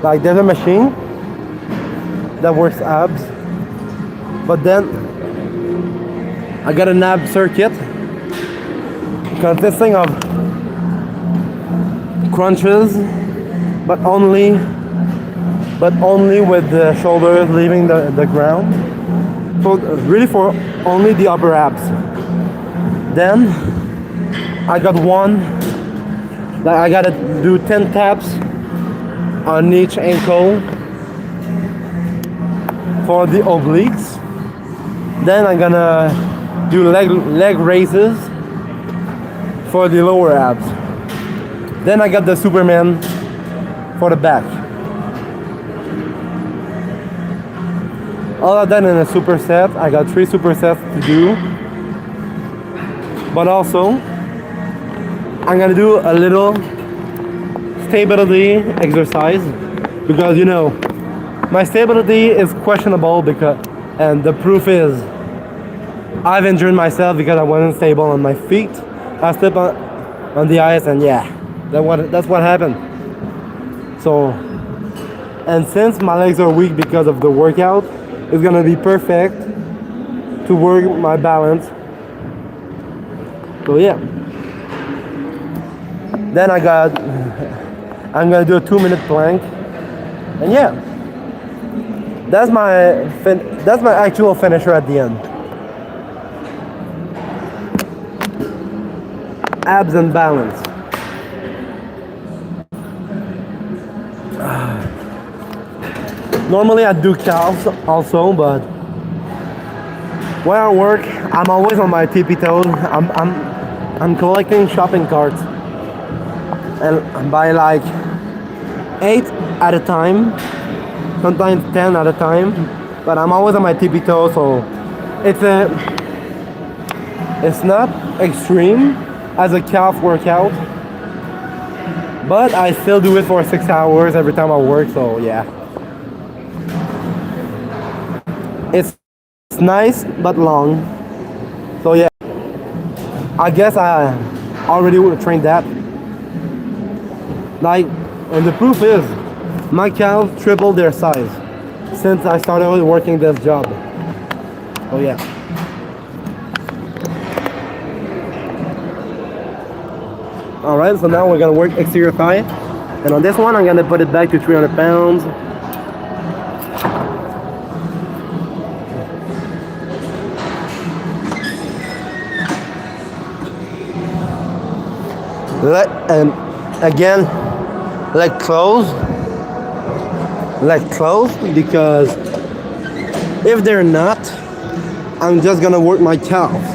like there's a machine that works abs, but then I got an ab circuit consisting of crunches, but only with the shoulders leaving the ground. So really for only the upper abs. Then I got one that I gotta do 10 taps on each ankle for the obliques. Then I'm gonna do leg raises for the lower abs. Then I got the Superman for the back. All of that in a superset. I got 3 supersets to do. But also, I'm gonna do a little stability exercise because you know my stability is questionable because, and the proof is I've injured myself because I wasn't stable on my feet. I slipped on the ice and yeah, that's what happened. So, and since my legs are weak because of the workout, it's gonna be perfect to work my balance. So yeah. Then I'm gonna do a 2-minute plank, and yeah, that's my actual finisher at the end. Abs and balance. Normally I do calves also, but when I work, I'm always on my tippy toes. I'm collecting shopping carts, and by like 8 at a time, sometimes 10 at a time. But I'm always on my tippy toes, so it's not extreme as a calf workout, but I still do it for 6 hours every time I work. So yeah, it's nice but long. So yeah, I guess I already would train that. Like, and the proof is my calves tripled their size since I started working this job. Oh yeah. All right, so now we're gonna work exterior thigh, and on this one I'm gonna put it back to 300 pounds. And again, leg closed, because if they're not, I'm just gonna work my calves.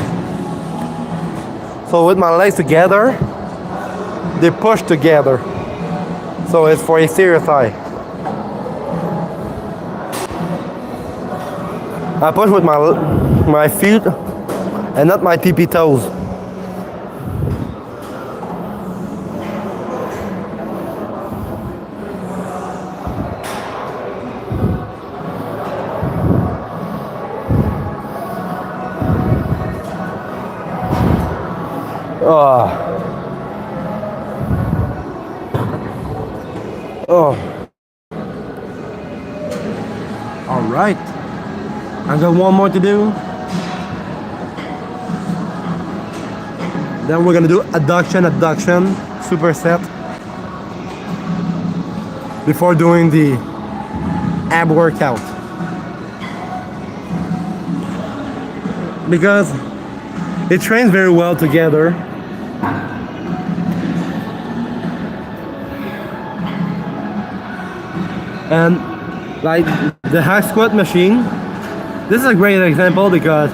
So with my legs together, they push together. So it's for exterior thigh. I push with my feet and not my tippy toes. Oh. All right. I got one more to do. Then we're gonna do adduction, superset before doing the ab workout. Because it trains very well together. And like the hack squat machine, this is a great example because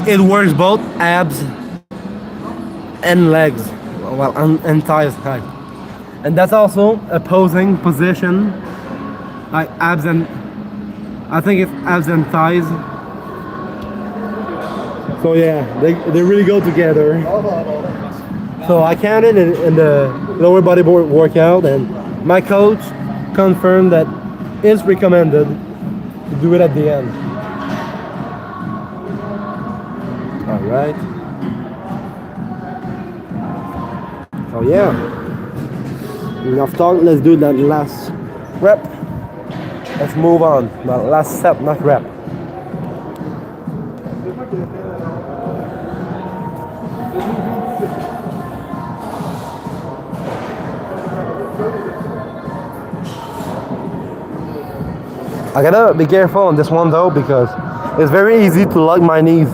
it works both abs and legs, well, and thighs. And that's also a posing position, like abs and, I think it's abs and thighs. So yeah, they really go together. So I counted in the lower body workout, and my coach confirmed that it's recommended to do it at the end. All right. So yeah, enough talk. Let's do that last rep. Let's move on. That last set, not rep. I gotta be careful on this one though because it's very easy to lock my knees.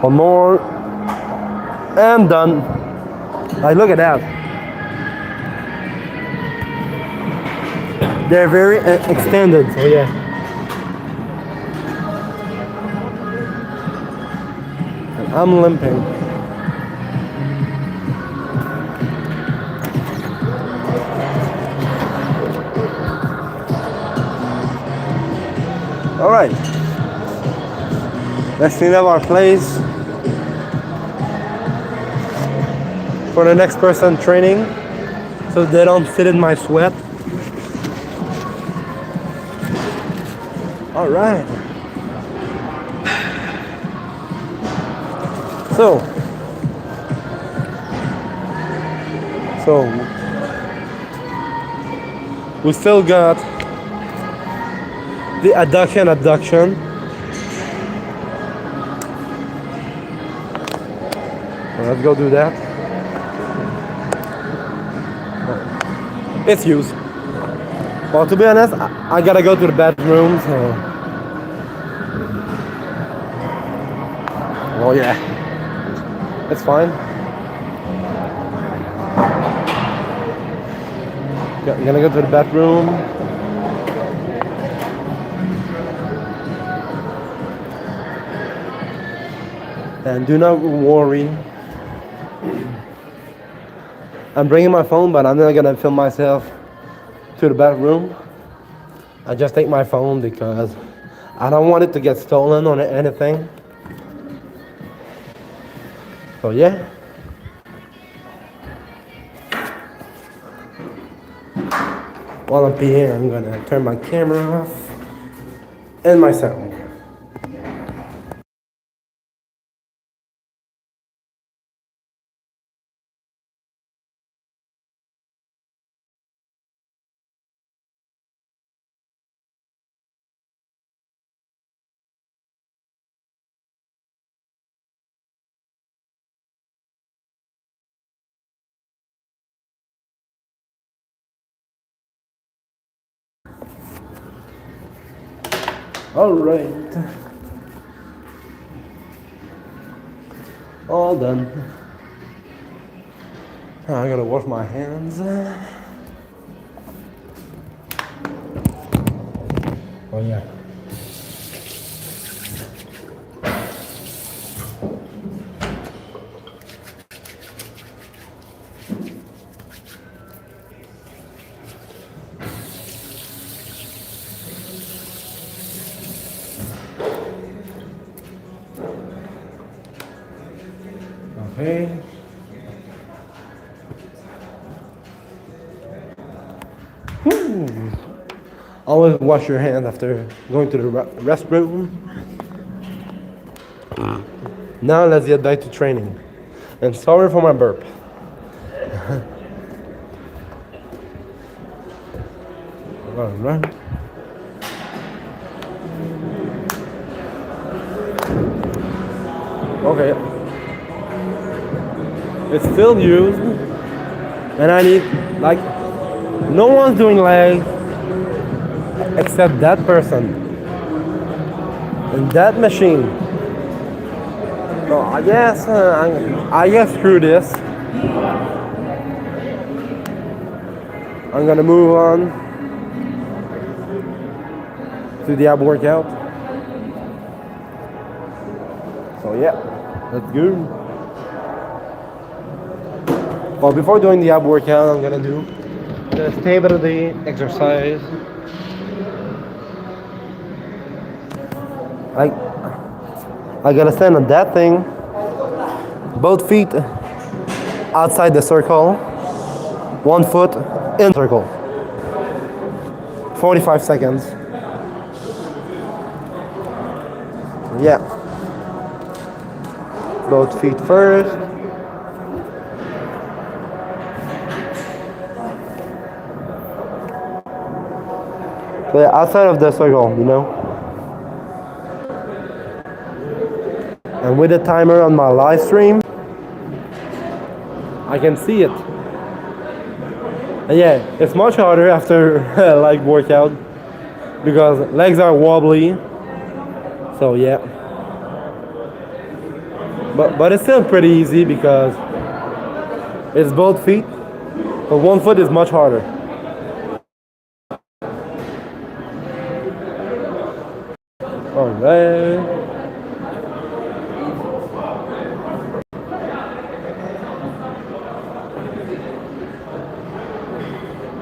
One more. And done. Like, look at that. They're very extended, so yeah. And I'm limping. All right. Let's clean up our place for the next person training, so they don't sit in my sweat. All right. So we still got the abduction. Let's go do that. It's used. Well, to be honest, I gotta go to the bathroom, so. Well, yeah. It's fine. I'm gonna go to the bathroom. And do not worry. I'm bringing my phone, but I'm not gonna film myself to the bathroom. I just take my phone because I don't want it to get stolen or anything. So yeah. While I'm peeing, I'm gonna turn my camera off and my sound. All right. All done. I gotta wash my hands. Oh yeah. Okay. Always wash your hands after going to the restroom. Now let's get back to training. And sorry for my burp. Alright. Okay. It's still used. And I need, like, no one's doing legs except that person and that machine. So I guess screw this. I'm gonna move on to the ab workout. So yeah, let's go. Well, before doing the ab workout, I'm gonna do the stability exercise. I gotta stand on that thing, both feet outside the circle, one foot in the circle. 45 seconds. Yeah. Both feet first. So yeah, outside of the circle, you know. And with the timer on my live stream, I can see it. And yeah, it's much harder after like workout because legs are wobbly. So yeah, but it's still pretty easy because it's both feet, but one foot is much harder. All right.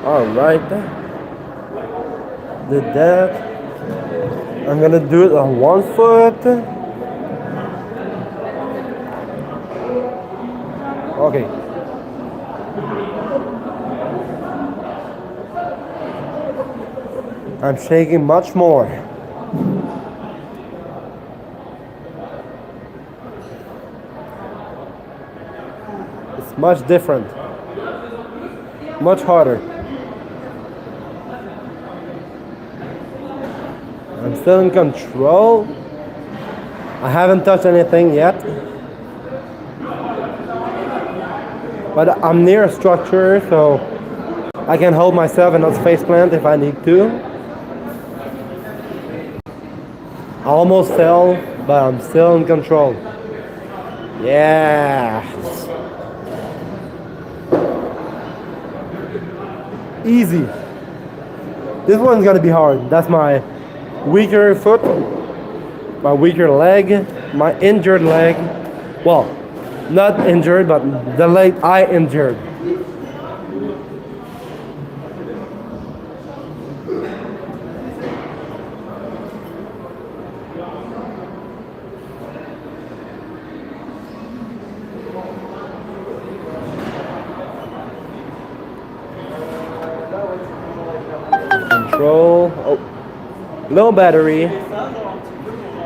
All right. Did that. I'm gonna do it on one foot. Okay. I'm shaking much more. It's much different. Much harder. I'm still in control. I haven't touched anything yet. But I'm near a structure, so I can hold myself and not face plant if I need to. I almost fell, but I'm still in control. Yeah. Easy. This one's gonna be hard. That's my weaker foot, my weaker leg, my injured leg. Well, not injured, but the leg I injured. Control. Oh, low battery.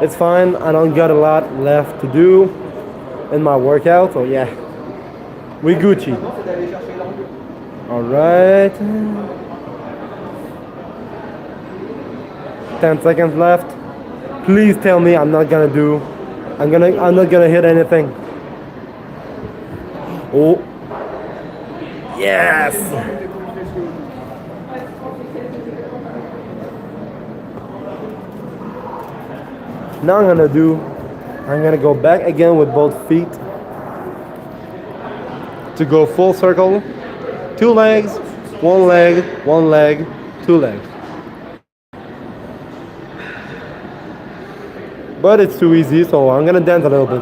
It's fine. I don't got a lot left to do in my workout, so yeah. We Gucci. Alright. 10 seconds left. Please tell me I'm not gonna hit anything. Oh. Yes. Now I'm gonna go back again with both feet to go full circle. 2 legs, 1 leg, 1 leg, 2 legs. But it's too easy, so I'm gonna dance a little bit.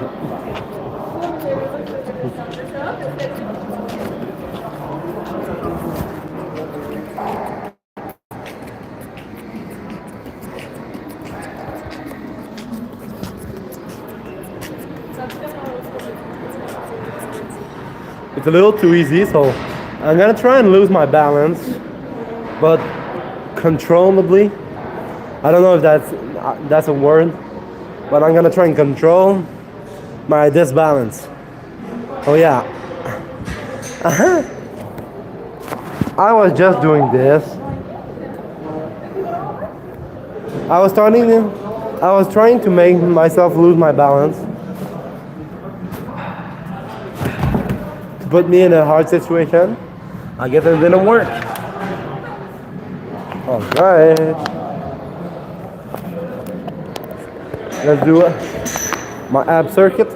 It's a little too easy, so I'm gonna try and lose my balance, but controllably. I don't know if that's a word, but I'm gonna try and control my disbalance. Oh yeah. I was just doing this. I was trying to make myself lose my balance. Put me in a hard situation. I guess it didn't work. Alright. Let's do it. My ab circuit.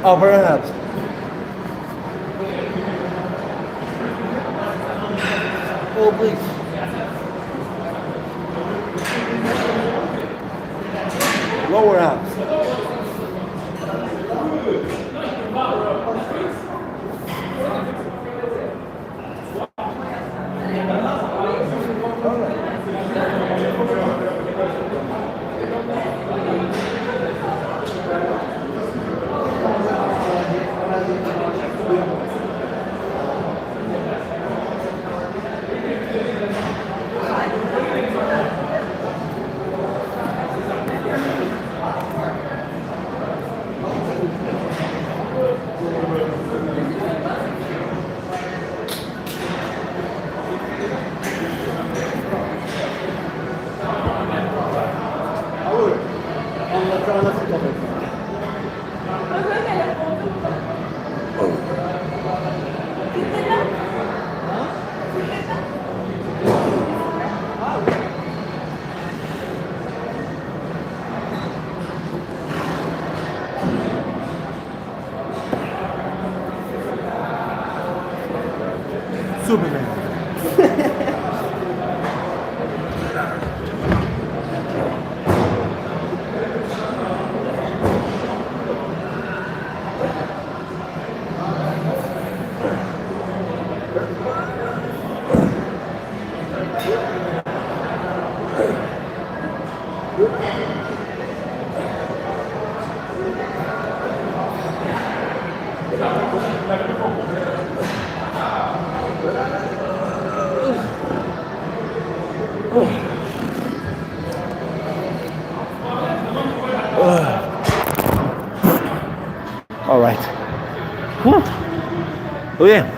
Oh, perhaps. Oh, please. Lower abs. Superman. All right. Whew. Oh yeah,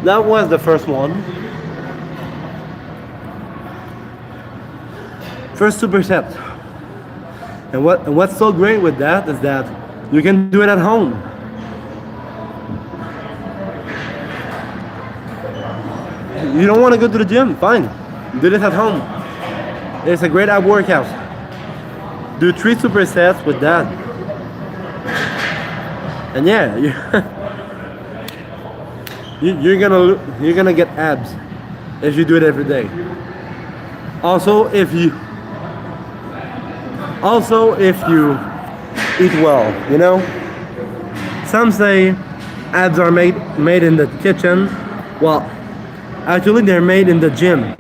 that was the first one. First superset. And what's so great with that is that you can do it at home. You don't want to go to the gym, fine. Do this at home. It's a great ab workout. Do 3 supersets with that. And yeah, you're gonna get abs if you do it every day. Also, if you eat well, you know. Some say abs are made in the kitchen. Well, actually, they're made in the gym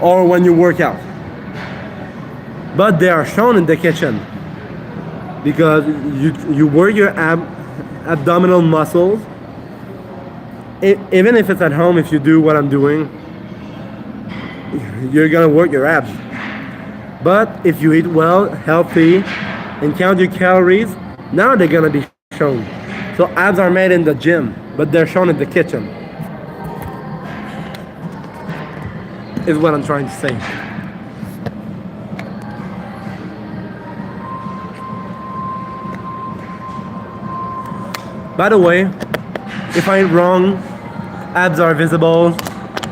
or when you work out. But they are shown in the kitchen because you work your abdominal muscles. Even if it's at home, if you do what I'm doing, you're gonna work your abs. But if you eat well, healthy, and count your calories, now they're gonna be shown. So abs are made in the gym, but they're shown in the kitchen. Is what I'm trying to say. By the way, if I ain't wrong, abs are visible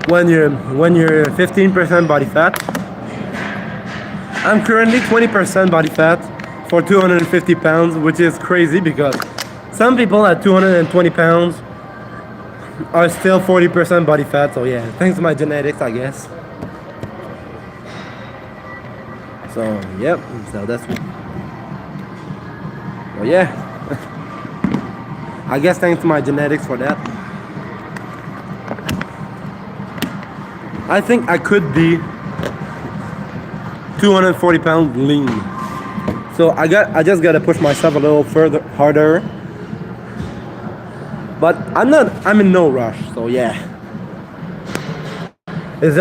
when you're 15% body fat. I'm currently 20% body fat for 250 pounds, which is crazy because some people at 220 pounds are still 40% body fat. So yeah, thanks to my genetics, I guess. So yep, so that's well, yeah. I guess thanks to my genetics for that. I think I could be 240 pounds lean. So I just gotta push myself a little further harder. But I'm in no rush, so yeah. It's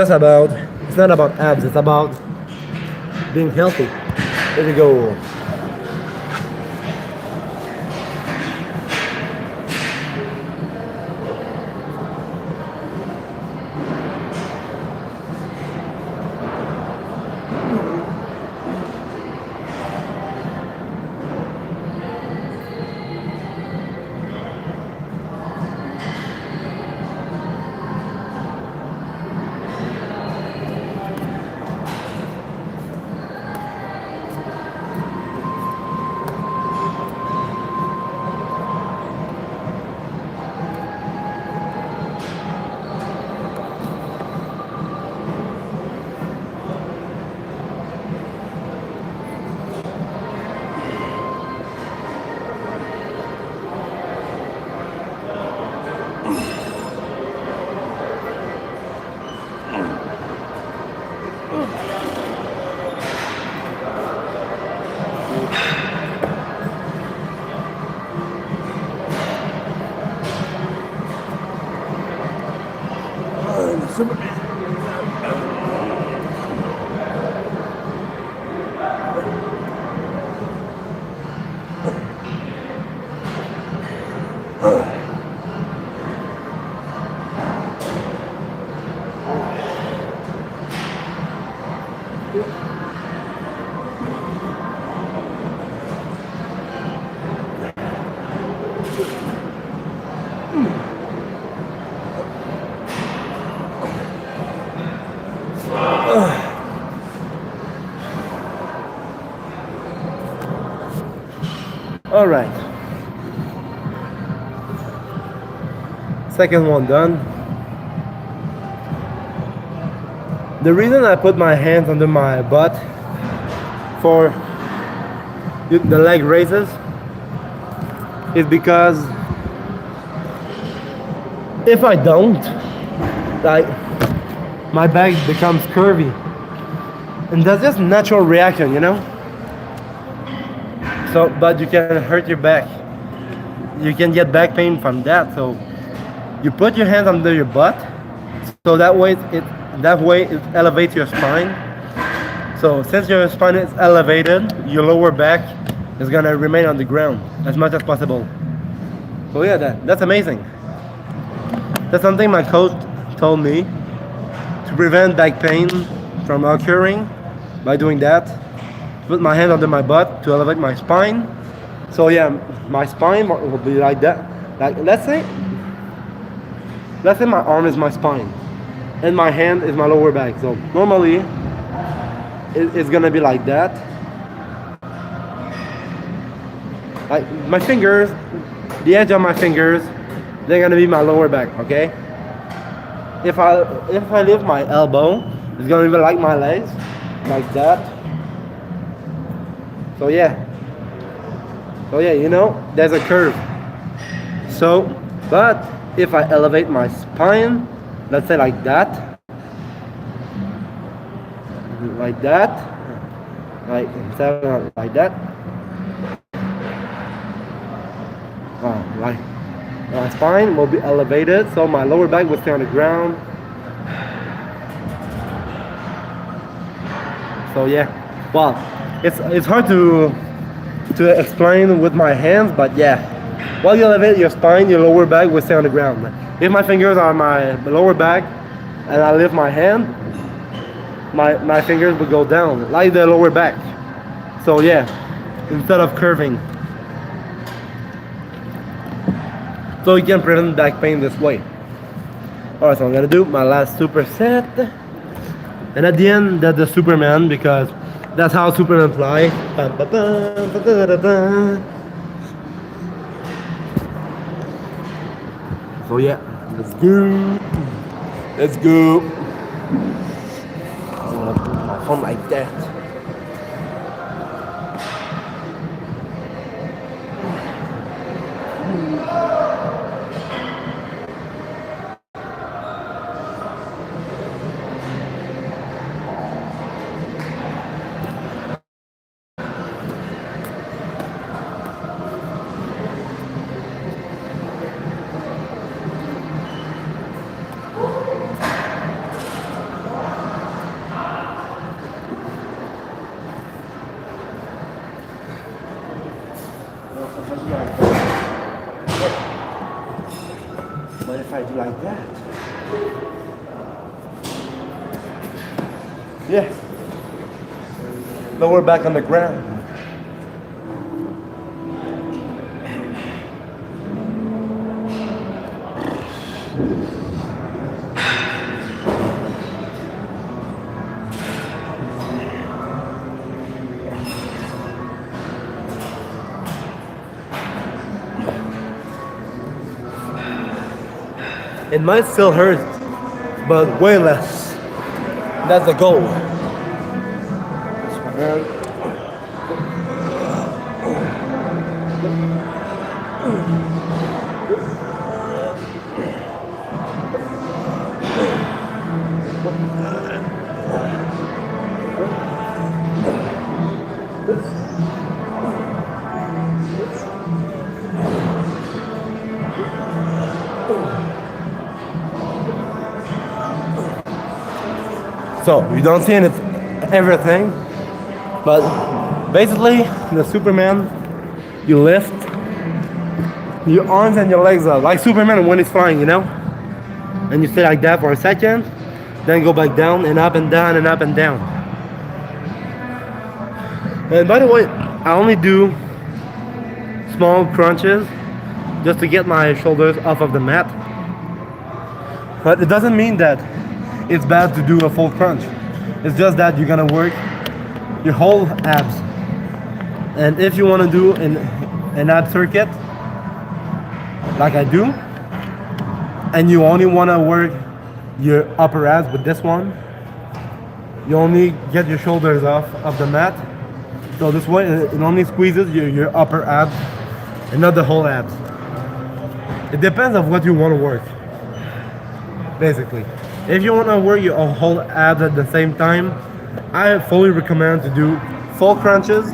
not about abs, it's about being healthy. There we go. All right. Second one done. The reason I put my hands under my butt for the leg raises is because if I don't, like, my back becomes curvy, and that's just natural reaction, you know. So, but you can hurt your back. You can get back pain from that. So, you put your hands under your butt, so that way it elevates your spine. So, since your spine is elevated, your lower back is gonna remain on the ground as much as possible. So yeah, that's amazing. That's something my coach told me to prevent back pain from occurring by doing that. Put my hand under my butt to elevate my spine. So yeah, my spine will be like that. Like let's say my arm is my spine and my hand is my lower back. So normally it's gonna be like that. Like my fingers, the edge of my fingers, they're gonna be my lower back, okay? If I lift my elbow, it's gonna be like my legs, like that. So yeah, you know, there's a curve. So, but if I elevate my spine, let's say like that, like instead of like that, like my spine will be elevated, so my lower back will stay on the ground. So yeah, well, it's hard to explain with my hands, but yeah, while you elevate your spine, your lower back will stay on the ground. If my fingers are on my lower back and I lift my hand, my fingers will go down like the lower back. So yeah, instead of curving. So you can prevent back pain this way. Alright, so I'm gonna do my last superset. And at the end, that's the Superman, because that's how Superman fly. So yeah, let's go. Let's go. I'm gonna put my phone like that. What if I do like that? Yeah. Lower back on the ground. It might still hurt, but way less. That's the goal. So you don't see everything, but basically the Superman, you lift your arms and your legs up like Superman when he's flying, you know, and you stay like that for a second, then go back down and up and down and up and down. And by the way, I only do small crunches just to get my shoulders off of the mat, but it doesn't mean that it's bad to do a full crunch. It's just that you're gonna work your whole abs. And if you want to do an ab circuit like I do, and you only want to work your upper abs with this one, you only get your shoulders off of the mat. So this way, it only squeezes your upper abs and not the whole abs. It depends on what you want to work, basically. If you want to work your whole abs at the same time, I fully recommend to do full crunches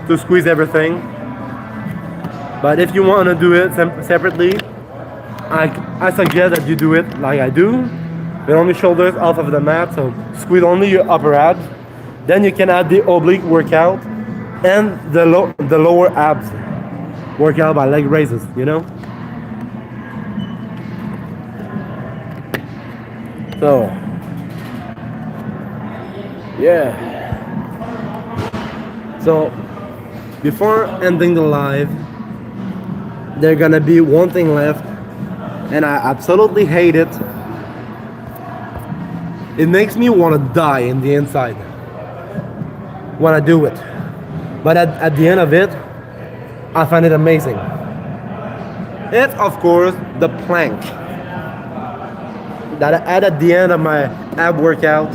to squeeze everything. But if you want to do it separately, I suggest that you do it like I do, with only shoulders off of the mat, so squeeze only your upper abs. Then you can add the oblique workout and the lower abs workout by leg raises, you know? So, yeah. So, before ending the live, there's gonna be one thing left, and I absolutely hate it. It makes me want to die in the inside when I do it. But at the end of it, I find it amazing. It's, of course, the plank. That I add at the end of my ab workout.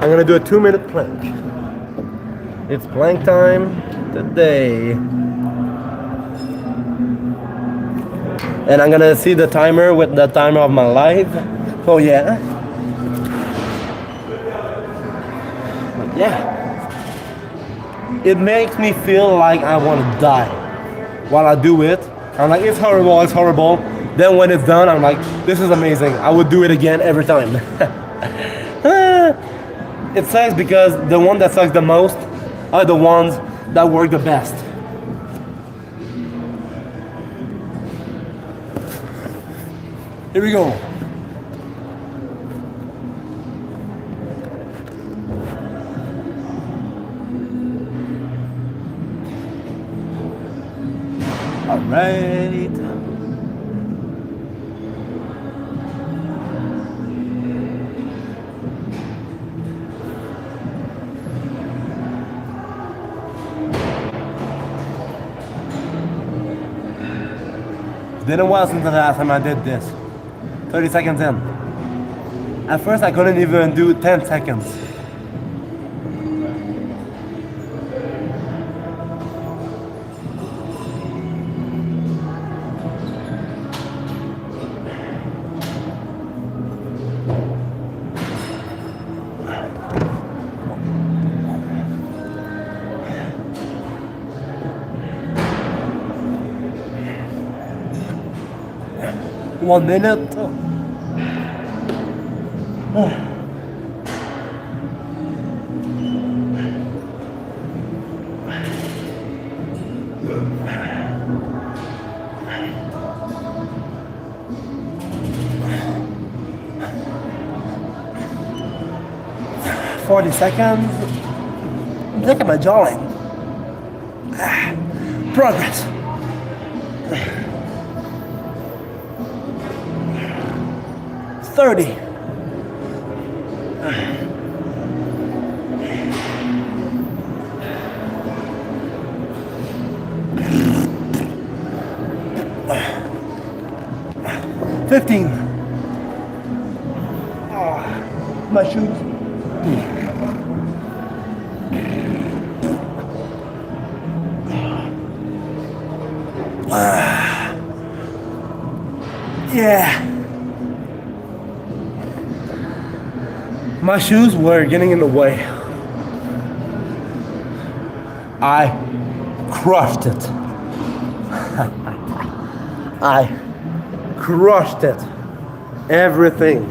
I'm gonna do a 2-minute plank. It's plank time today. And I'm gonna see the timer with the timer of my life. Oh yeah. But yeah. It makes me feel like I want to die while I do it. I'm like, it's horrible, it's horrible. Then when it's done, I'm like, this is amazing. I would do it again every time. It sucks because the one that sucks the most are the ones that work the best. Here we go. All right. It's been a while since the last time I did this. 30 seconds in. At first I couldn't even do 10 seconds. One minute. $40. Look at my jawline. Progress. $30. $15. Oh, my shoes. Yeah. My shoes were getting in the way. I crushed it. I crushed it. Everything.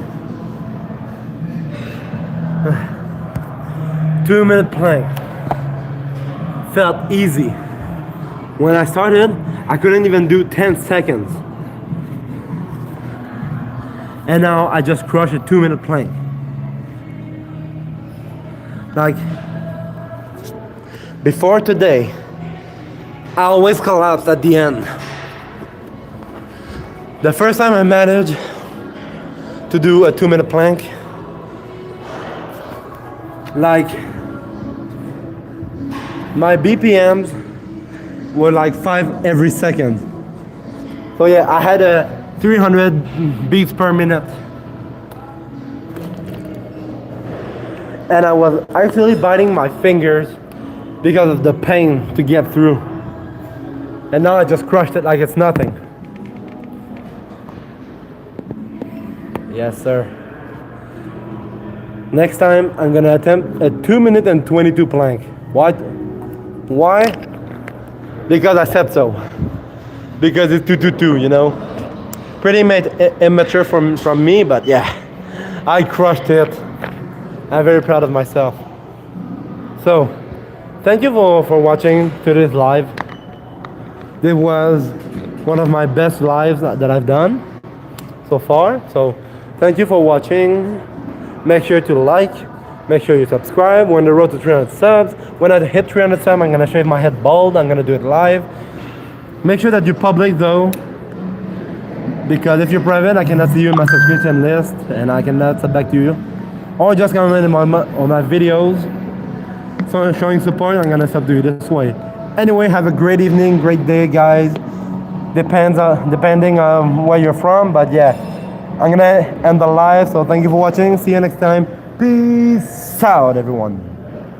2-minute plank. Felt easy. When I started, I couldn't even do 10 seconds. And now I just crushed a 2-minute plank. Like, before today, I always collapsed at the end. The first time I managed to do a 2-minute plank, like, my BPMs were like 5 every second. So yeah, I had a 300 beats per minute. And I was actually biting my fingers because of the pain to get through. And now I just crushed it like it's nothing. Yes, sir. Next time I'm gonna attempt a 2 minute and 22 plank. What? Why? Because I said so. Because it's 222, you know? Pretty immature from me, but yeah. I crushed it. I'm very proud of myself. So, thank you for watching today's live. This was one of my best lives that I've done so far. So, thank you for watching. Make sure to like, make sure you subscribe. We're on the road to 300 subs. When I hit 300 subs, I'm gonna shave my head bald. I'm gonna do it live. Make sure that you're public though, because if you're private, I cannot see you in my subscription list and I cannot sub back to you. Or just comment on my videos, so showing support. I'm gonna sub to you this way. Anyway, have a great evening, great day, guys. Depending on where you're from, but yeah, I'm gonna end the live. So thank you for watching. See you next time. Peace out, everyone.